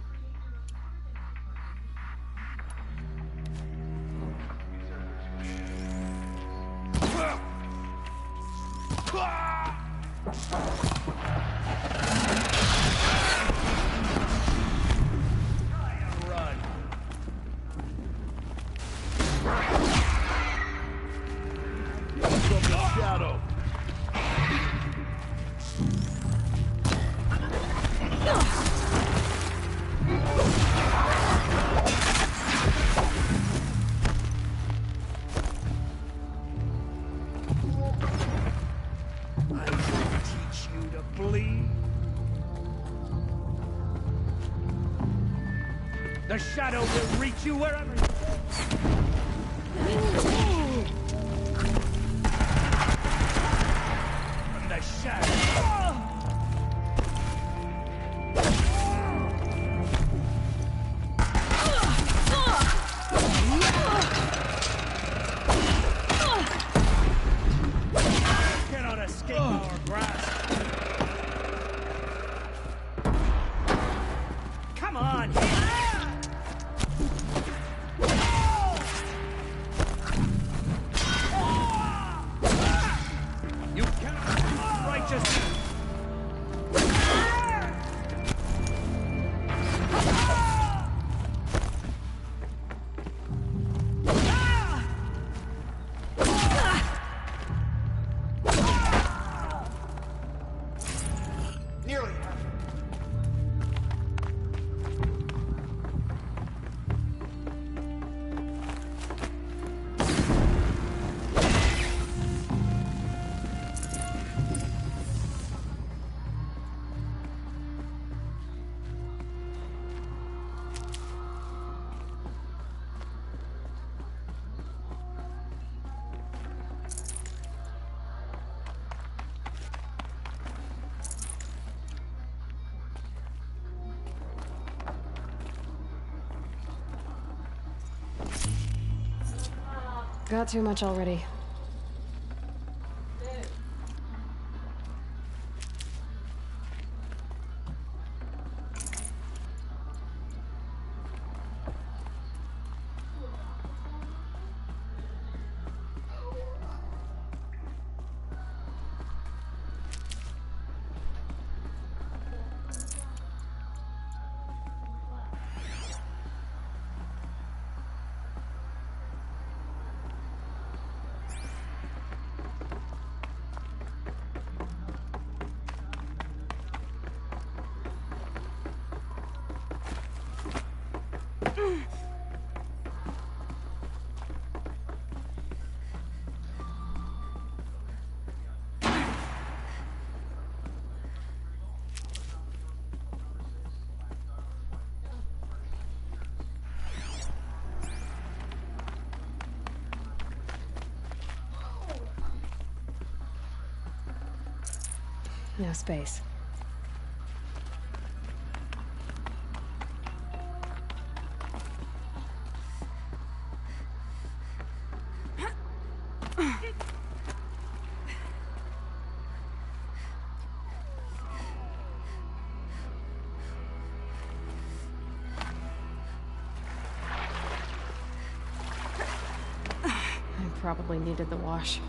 The shadow will reach you wherever you... From the shadow. Cannot escape our grasp. Come on. Got too much already. No space. I probably needed the wash.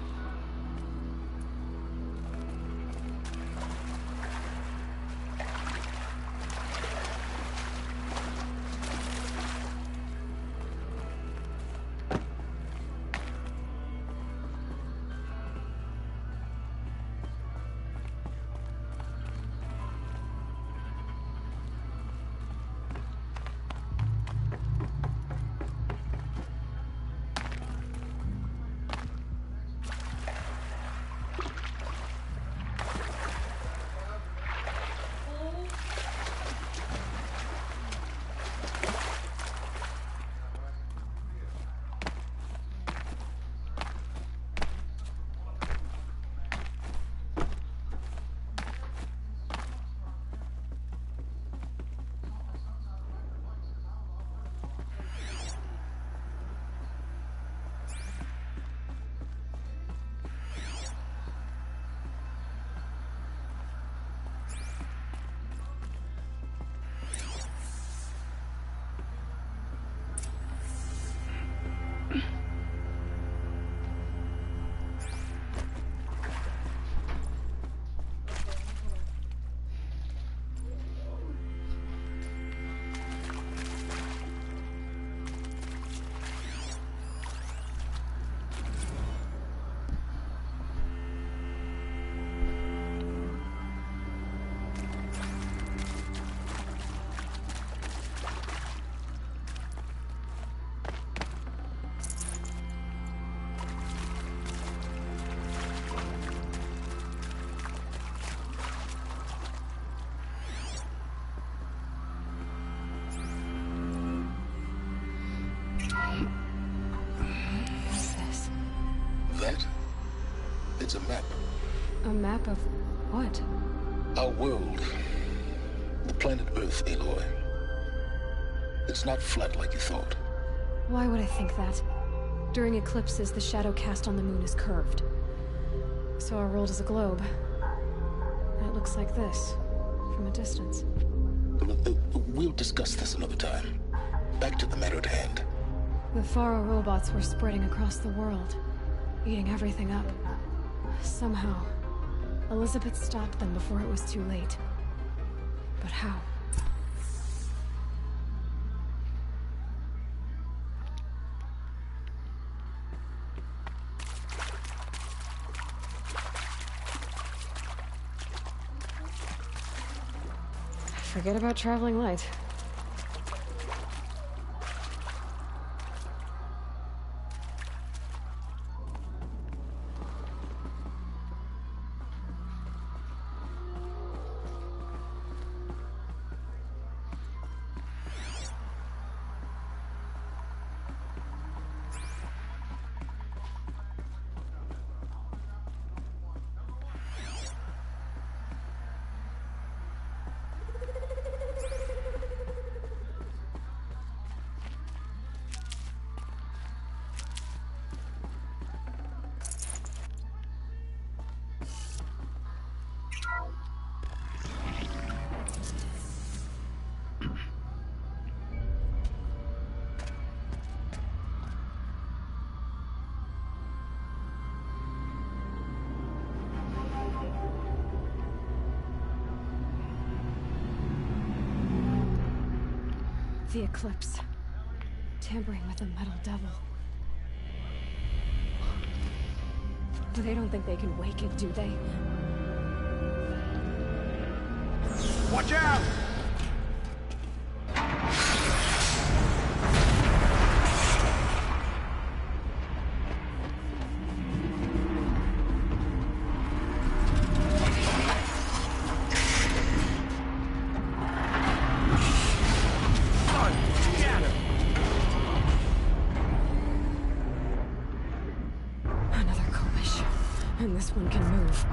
It's a map. A map of what? Our world. The planet Earth, Aloy. It's not flat like you thought. Why would I think that? During eclipses, the shadow cast on the moon is curved. So our world is a globe. And it looks like this, from a distance. We'll discuss this another time. Back to the matter at hand. The Faro robots were spreading across the world, eating everything up. Somehow, Elizabeth stopped them before it was too late. But how? Forget about traveling light. The eclipse. Tampering with the metal devil. They don't think they can wake it, do they? Watch out! And this one can move.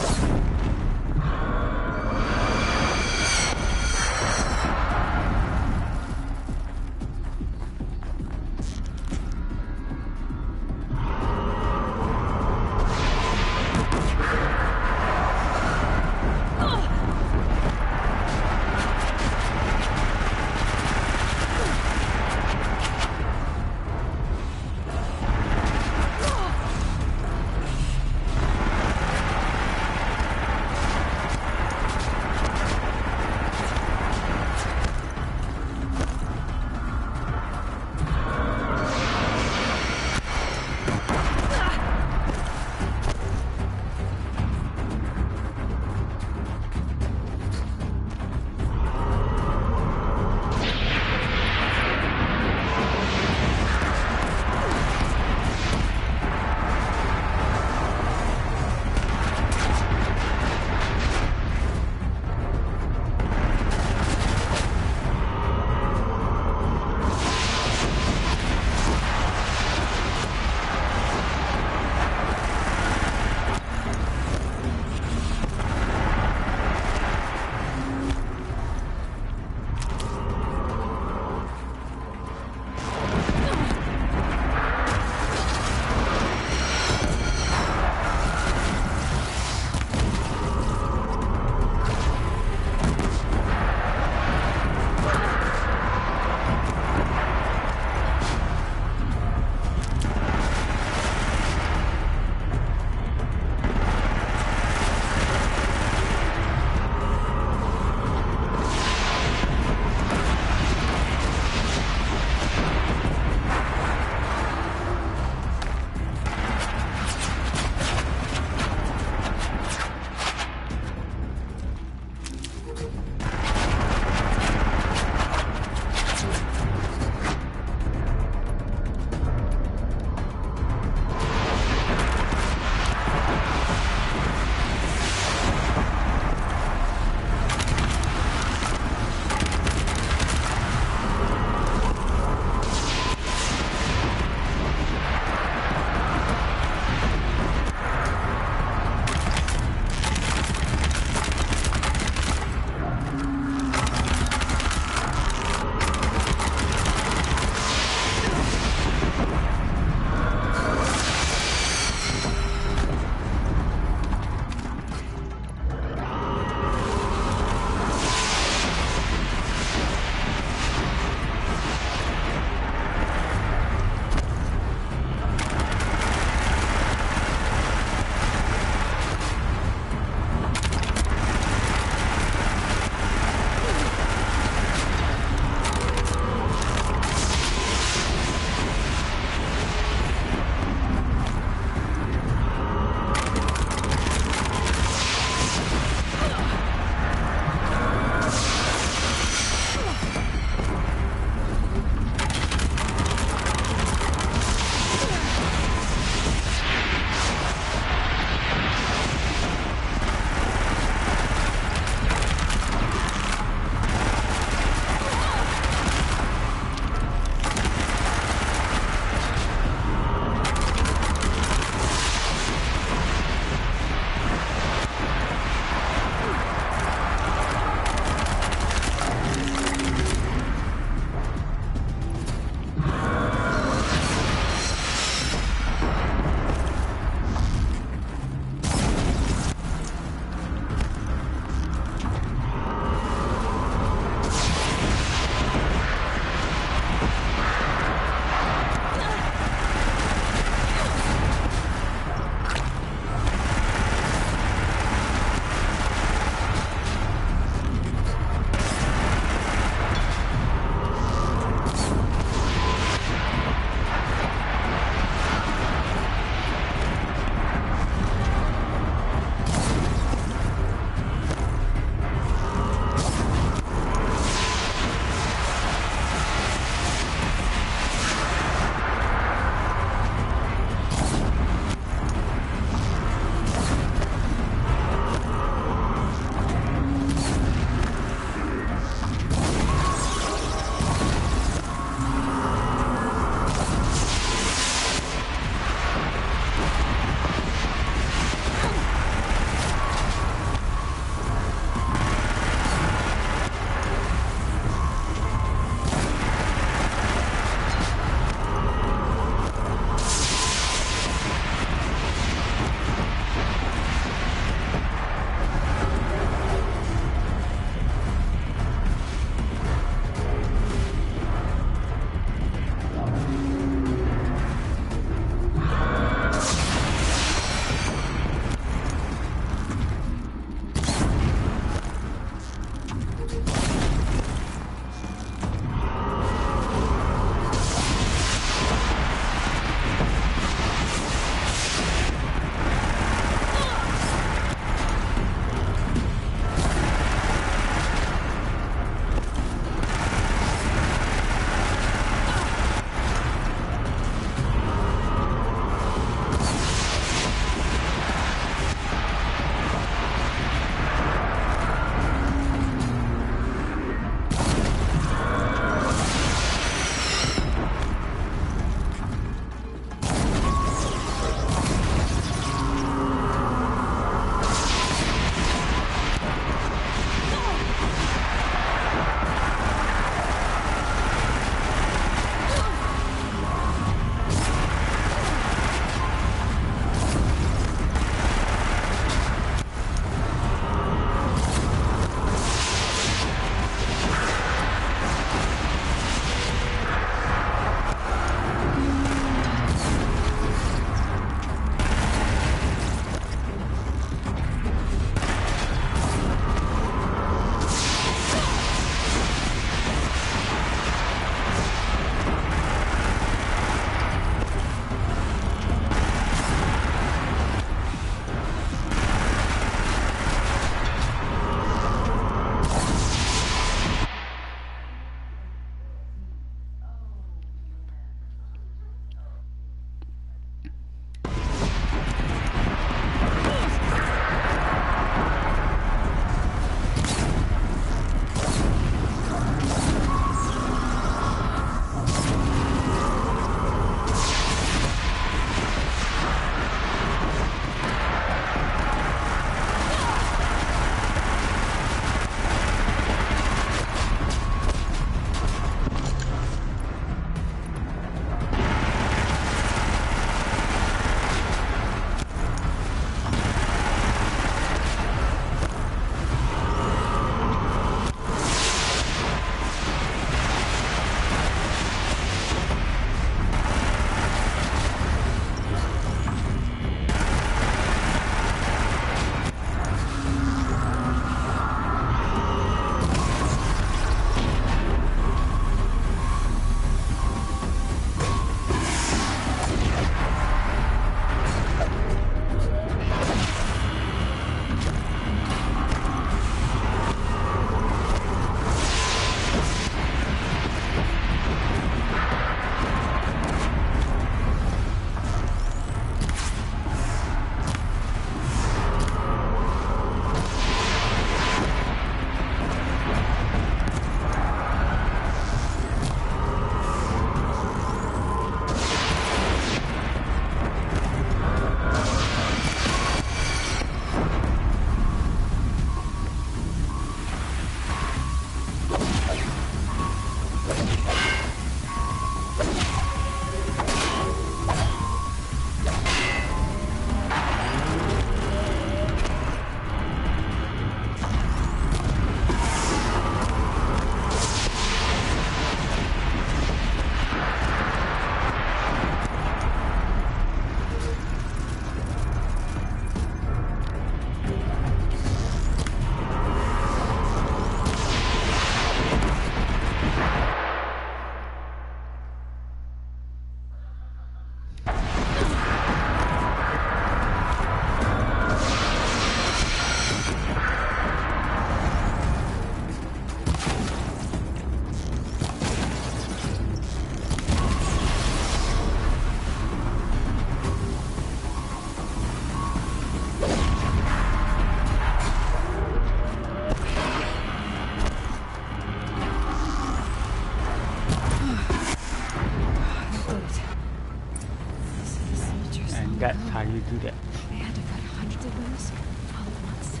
That's how you do that. Man, I've got hundreds of those all at once.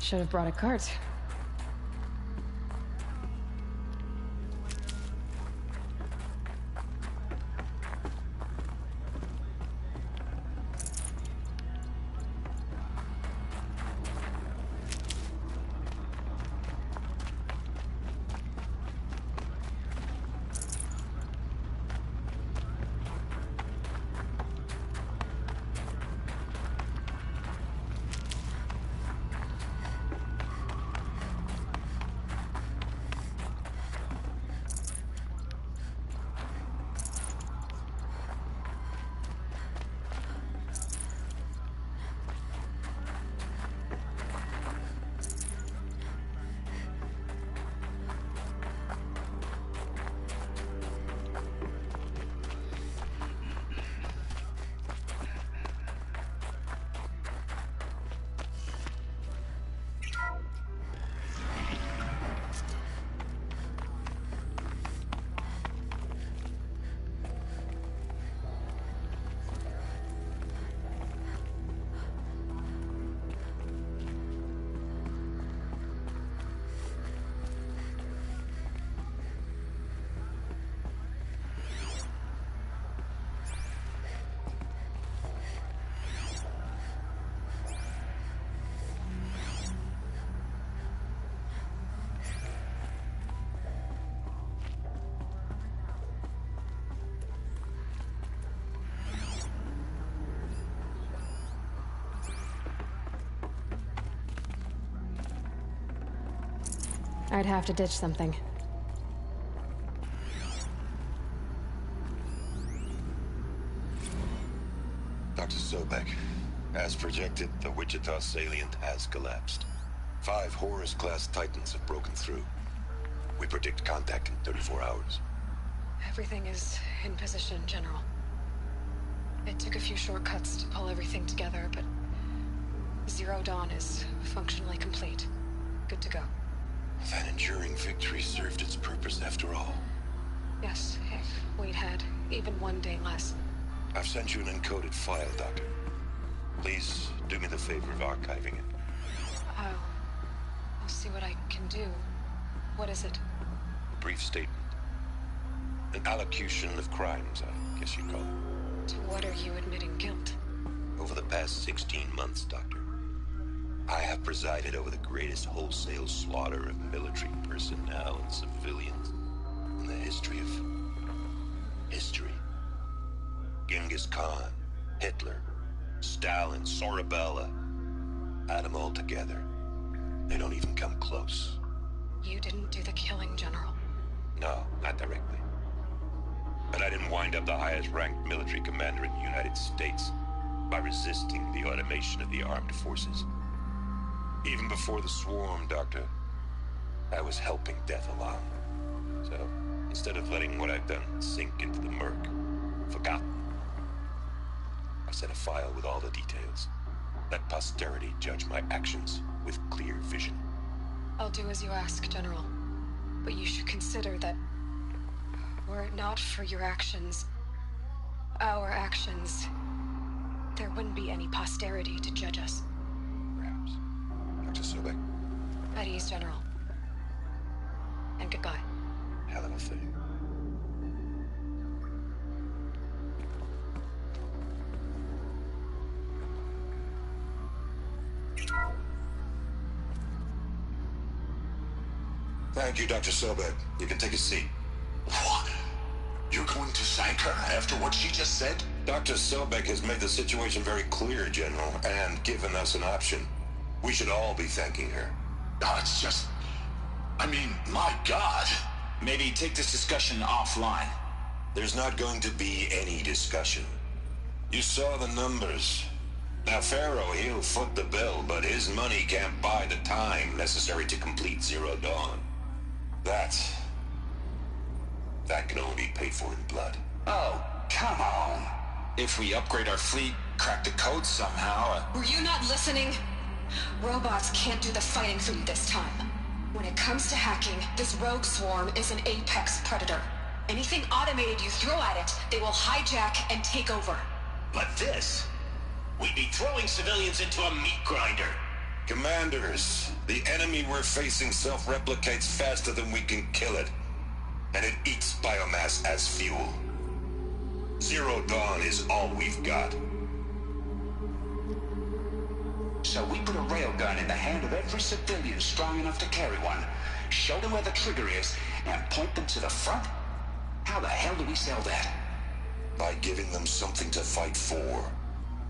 Should have brought a cart. I'd have to ditch something. Dr. Sobek, as projected, the Wichita salient has collapsed. 5 Horus-class Titans have broken through. We predict contact in 34 hours. Everything is in position, General. It took a few shortcuts to pull everything together, but Zero Dawn is functionally complete. Good to go. That enduring victory served its purpose after all. Yes, if we'd had even one day less. I've sent you an encoded file, Doctor. Please do me the favor of archiving it. I'll see what I can do. What is it? A brief statement. An allocution of crimes, I guess you'd call it. To what are you admitting guilt? Over the past 16 months, Doctor, I have presided over the greatest wholesale slaughter of military personnel and civilians in the history of history. Genghis Khan, Hitler, Stalin, Sorabella, add them all together. They don't even come close. You didn't do the killing, General. No, not directly. But I didn't wind up the highest-ranked military commander in the United States by resisting the automation of the armed forces. Even before the swarm, Doctor, I was helping death along. So, instead of letting what I've done sink into the murk, forgotten, I set a file with all the details. Let posterity judge my actions with clear vision. I'll do as you ask, General. But you should consider that were it not for your actions, our actions, there wouldn't be any posterity to judge us. Perhaps. Dr. Sobek. At ease, General. And goodbye. Hell of a thing. Thank you, Dr. Sobek. You can take a seat. What? You're going to thank her after what she just said? Dr. Sobek has made the situation very clear, General, and given us an option. We should all be thanking her. No, it's just... I mean, my God. Maybe take this discussion offline. There's not going to be any discussion. You saw the numbers. Now, Pharaoh, he'll foot the bill, but his money can't buy the time necessary to complete Zero Dawn. that can only be paid for in blood. Oh, come on. If we upgrade our fleet, crack the code somehow... Were you not listening? Robots can't do the fighting for you this time. When it comes to hacking, this rogue swarm is an apex predator. Anything automated you throw at it, they will hijack and take over. But this? We'd be throwing civilians into a meat grinder. Commanders, the enemy we're facing self-replicates faster than we can kill it. And it eats biomass as fuel. Zero Dawn is all we've got. So we put a railgun in the hand of every civilian strong enough to carry one, show them where the trigger is, and point them to the front? How the hell do we sell that? By giving them something to fight for.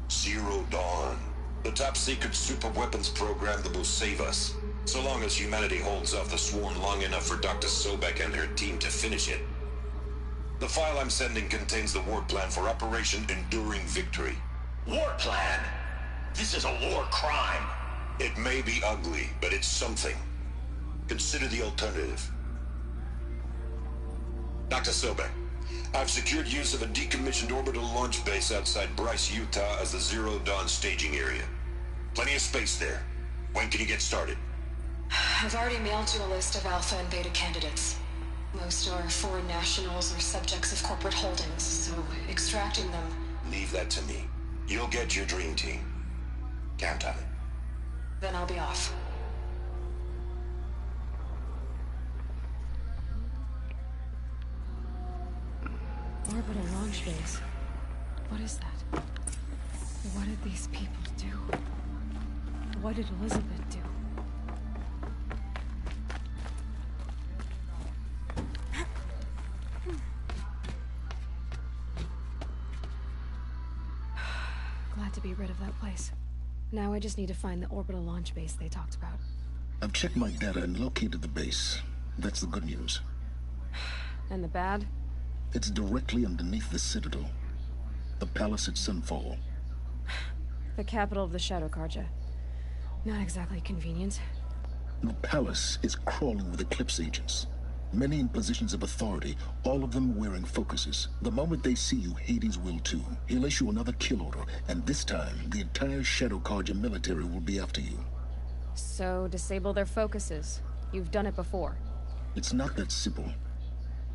Zero Dawn. The top-secret super-weapons program that will save us. So long as humanity holds off the swarm long enough for Dr. Sobek and her team to finish it. The file I'm sending contains the war plan for Operation Enduring Victory. War plan? This is a war crime. It may be ugly, but it's something. Consider the alternative. Dr. Sobek, I've secured use of a decommissioned orbital launch base outside Bryce, Utah as the Zero Dawn staging area. Plenty of space there. When can you get started? I've already mailed you a list of alpha and beta candidates. Most are foreign nationals or subjects of corporate holdings, so extracting them... Leave that to me. You'll get your dream team. Count on it. Then I'll be off. Orbital launch base. What is that? What did these people do? What did Elizabeth do? Glad to be rid of that place. Now I just need to find the orbital launch base they talked about. I've checked my data and located the base. That's the good news. And the bad? It's directly underneath the Citadel. The palace at Sunfall. The capital of the Shadow Carja. Not exactly convenient. The palace is crawling with Eclipse agents. Many in positions of authority, all of them wearing focuses. The moment they see you, Hades will too. He'll issue another kill order, and this time, the entire Shadow Carja military will be after you. So, disable their focuses. You've done it before. It's not that simple.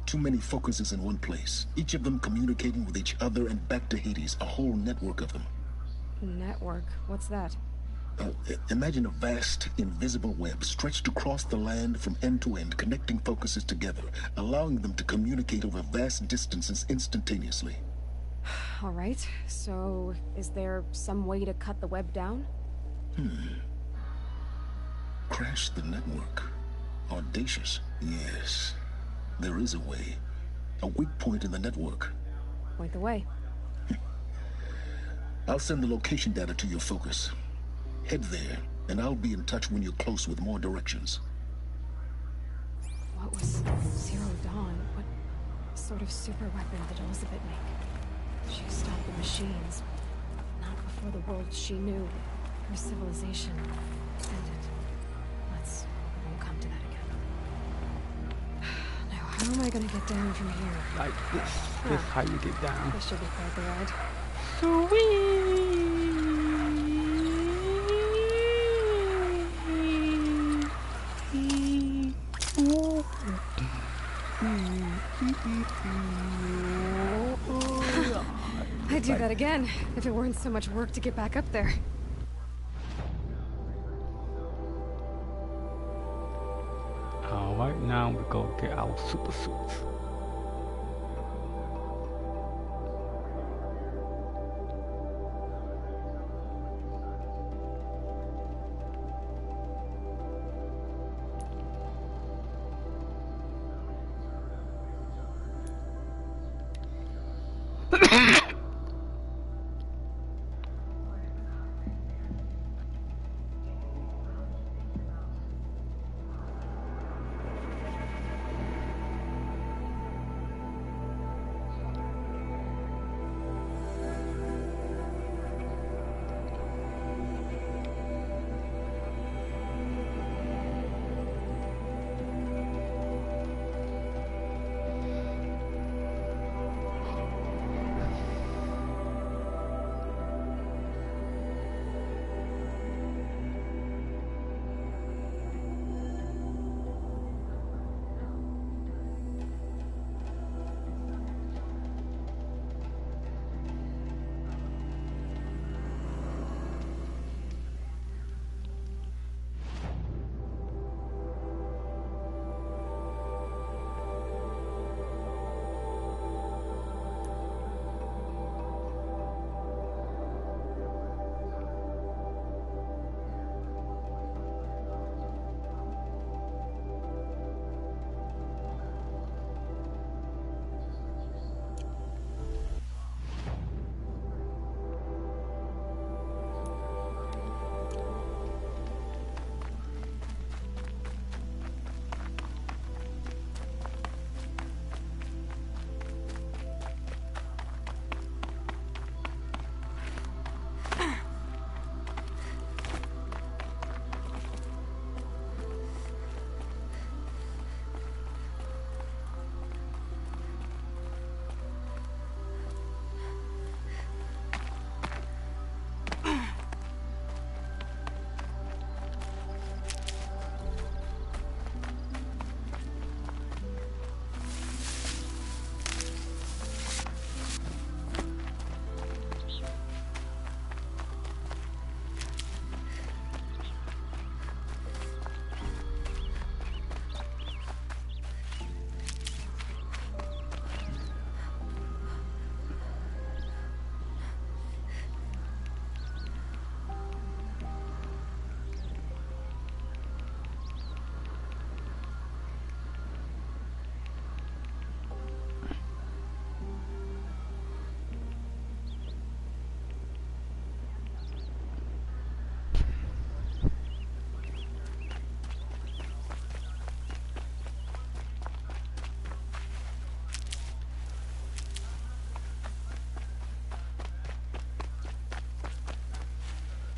Too many focuses in one place, each of them communicating with each other and back to Hades, a whole network of them. Network? What's that? Imagine a vast, invisible web stretched across the land from end to end, connecting focuses together, allowing them to communicate over vast distances instantaneously. All right, so is there some way to cut the web down? Crash the network. Audacious. Yes, there is a way. A weak point in the network. Point the way. I'll send the location data to your focus. Head there, and I'll be in touch when you're close with more directions. What was Zero Dawn? What sort of super weapon did Elizabeth make? She stopped the machines, but not before the world she knew, her civilization, ended. Let's hope it won't come to that again. Now, how am I gonna get down from here? Like this. This how you get down. This should be quite the ride. Sweet. I'd do that again, if it weren't so much work to get back up there. Alright, now we go get our super suits.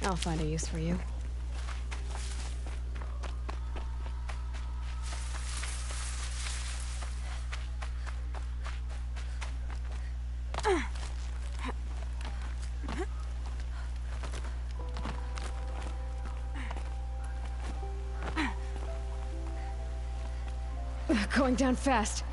I'll find a use for you. Going down fast.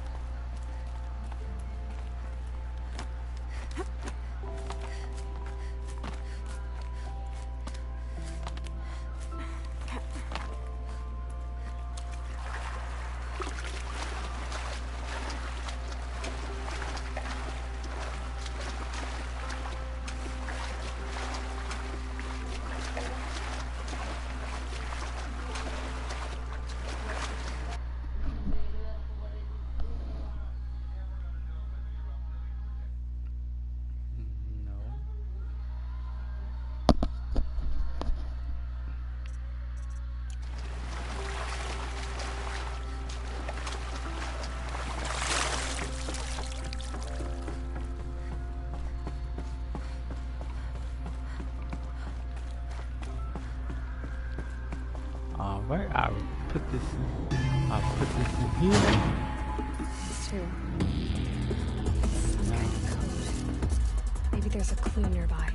Alright, I'll put this in here. It's two. Some kind of code. Maybe there's a clue nearby.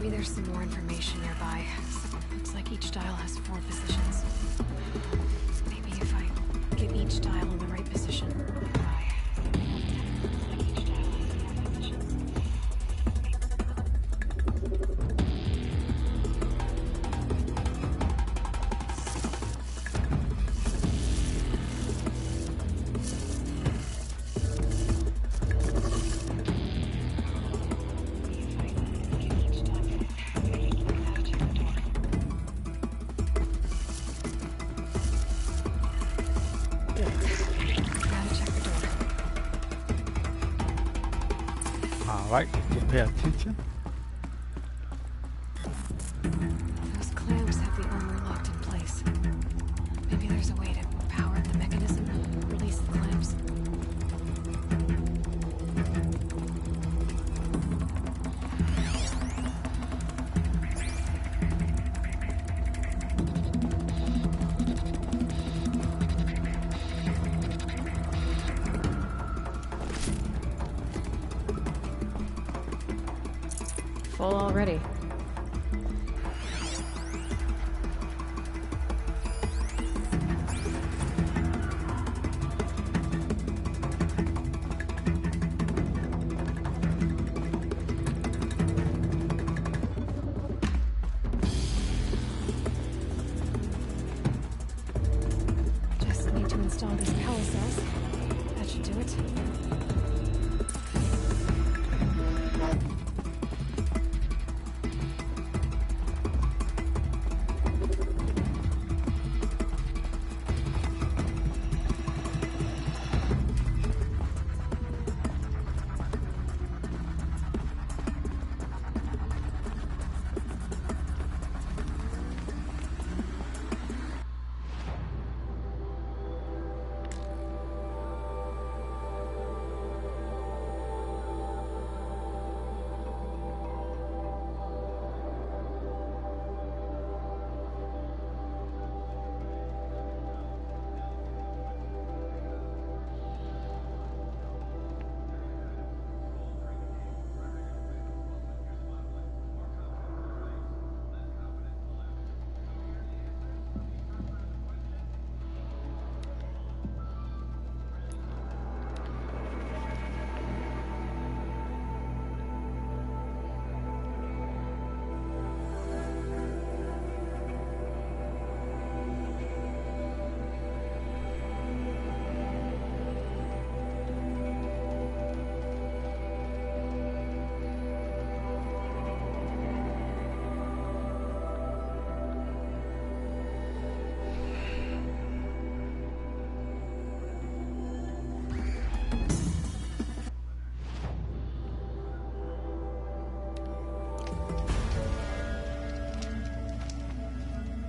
There's some more information nearby. Looks like each dial has 4 positions. Maybe if I get each dial in the right position. Alright, just pay attention. Those clamps have the armor locked in place. Maybe there's a way to power up the mechanism and release the clamps. Full already. Just need to install these power cells. That should do it.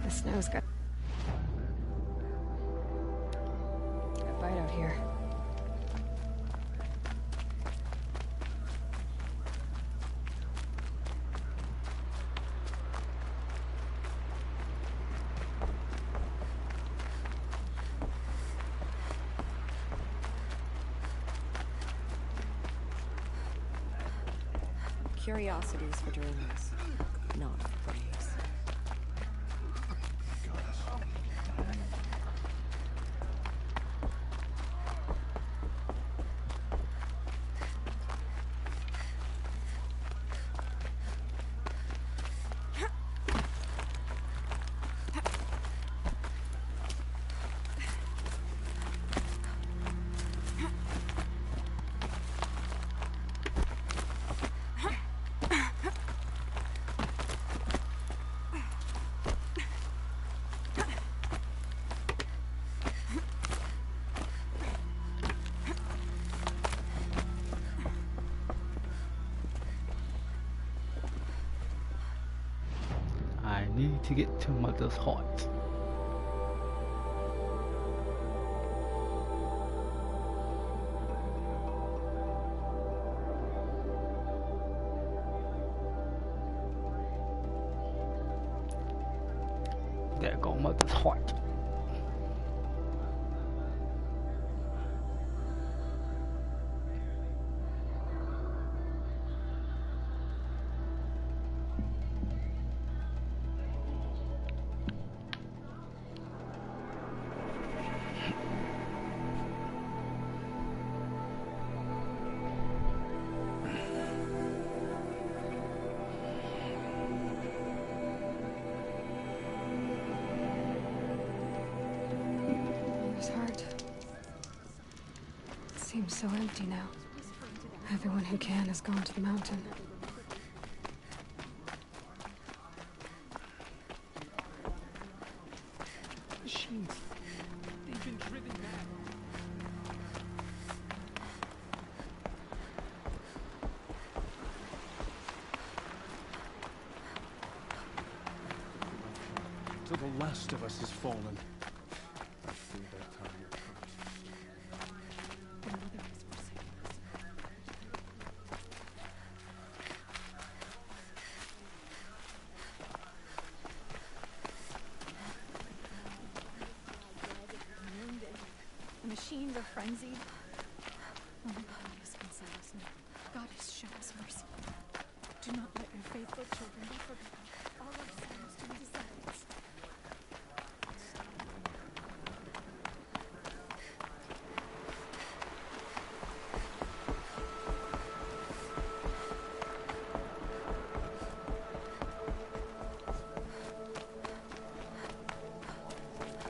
The snow's got a bite out here. Curiosities for dreamers, not for braves. I need to get to Mother's heart. There go Mother's heart. Seems so empty now. Everyone who can has gone to the mountain. Machines. They've been driven mad. The last of us has fallen. I feel that time will come. The machines are frenzied. Only Goddess can save us now. Goddess, show us mercy. Do not let your faithful children be forgotten. All our sorrows turn to silence.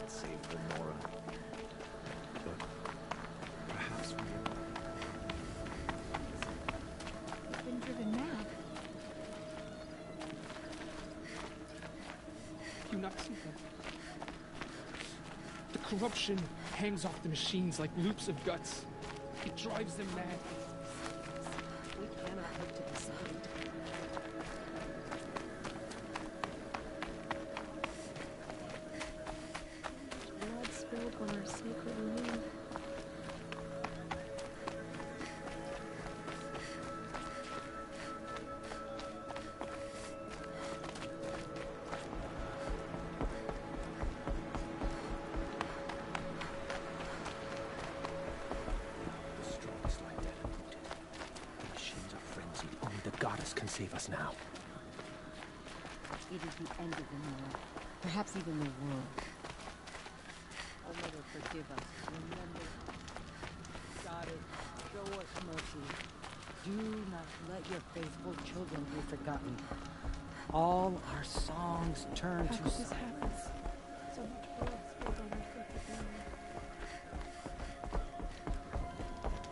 Save the Nora. But perhaps we can... You've been driven mad. You not see them? The corruption hangs off the machines like loops of guts. It drives them mad. We cannot look to the side. Blood spilled on our sacred land. The strongest lie dead and wounded. The machines are frenzied. Only the goddess can save us now. It is the end of the world. Perhaps even the world. Oh, Mother, forgive us. Remember. Goddess, show us mercy. Do not let your faithful children be forgotten. All our songs turn How to could this silence. happen? So much blood spilled on our sacred land.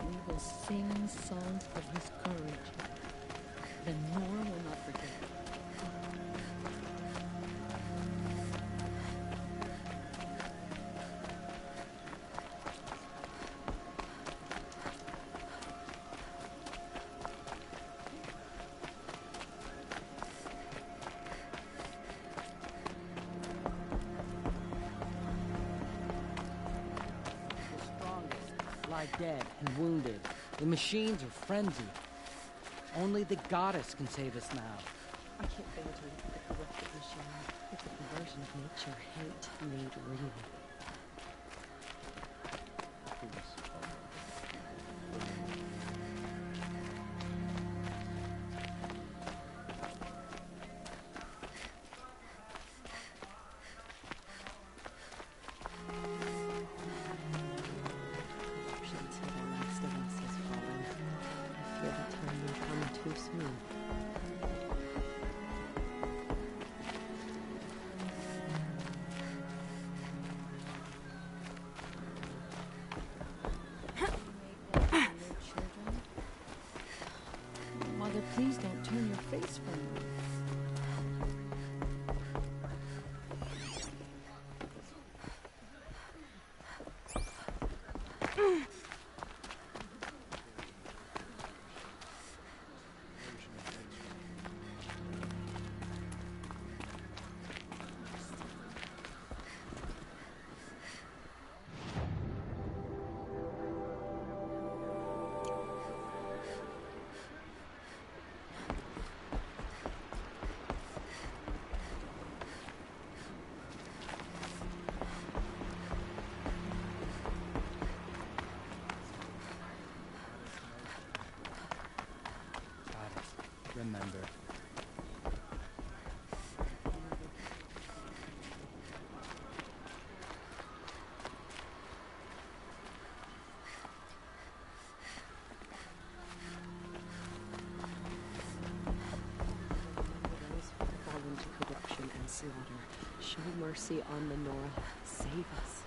We will sing songs of his courage. The Nora will not forget. The strongest lie dead and wounded. The machines are frenzied. Only the goddess can save us now. I can't bear to look at the corrupted machine. It's a perversion of nature, hate made real. Corruption until the last of us has fallen. I fear that time will come too soon. Mother, please don't turn your face from me. Goddess, remember. Those who fall into corruption and slaughter. Show mercy on the Nora. Save us.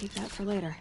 Keep that for later.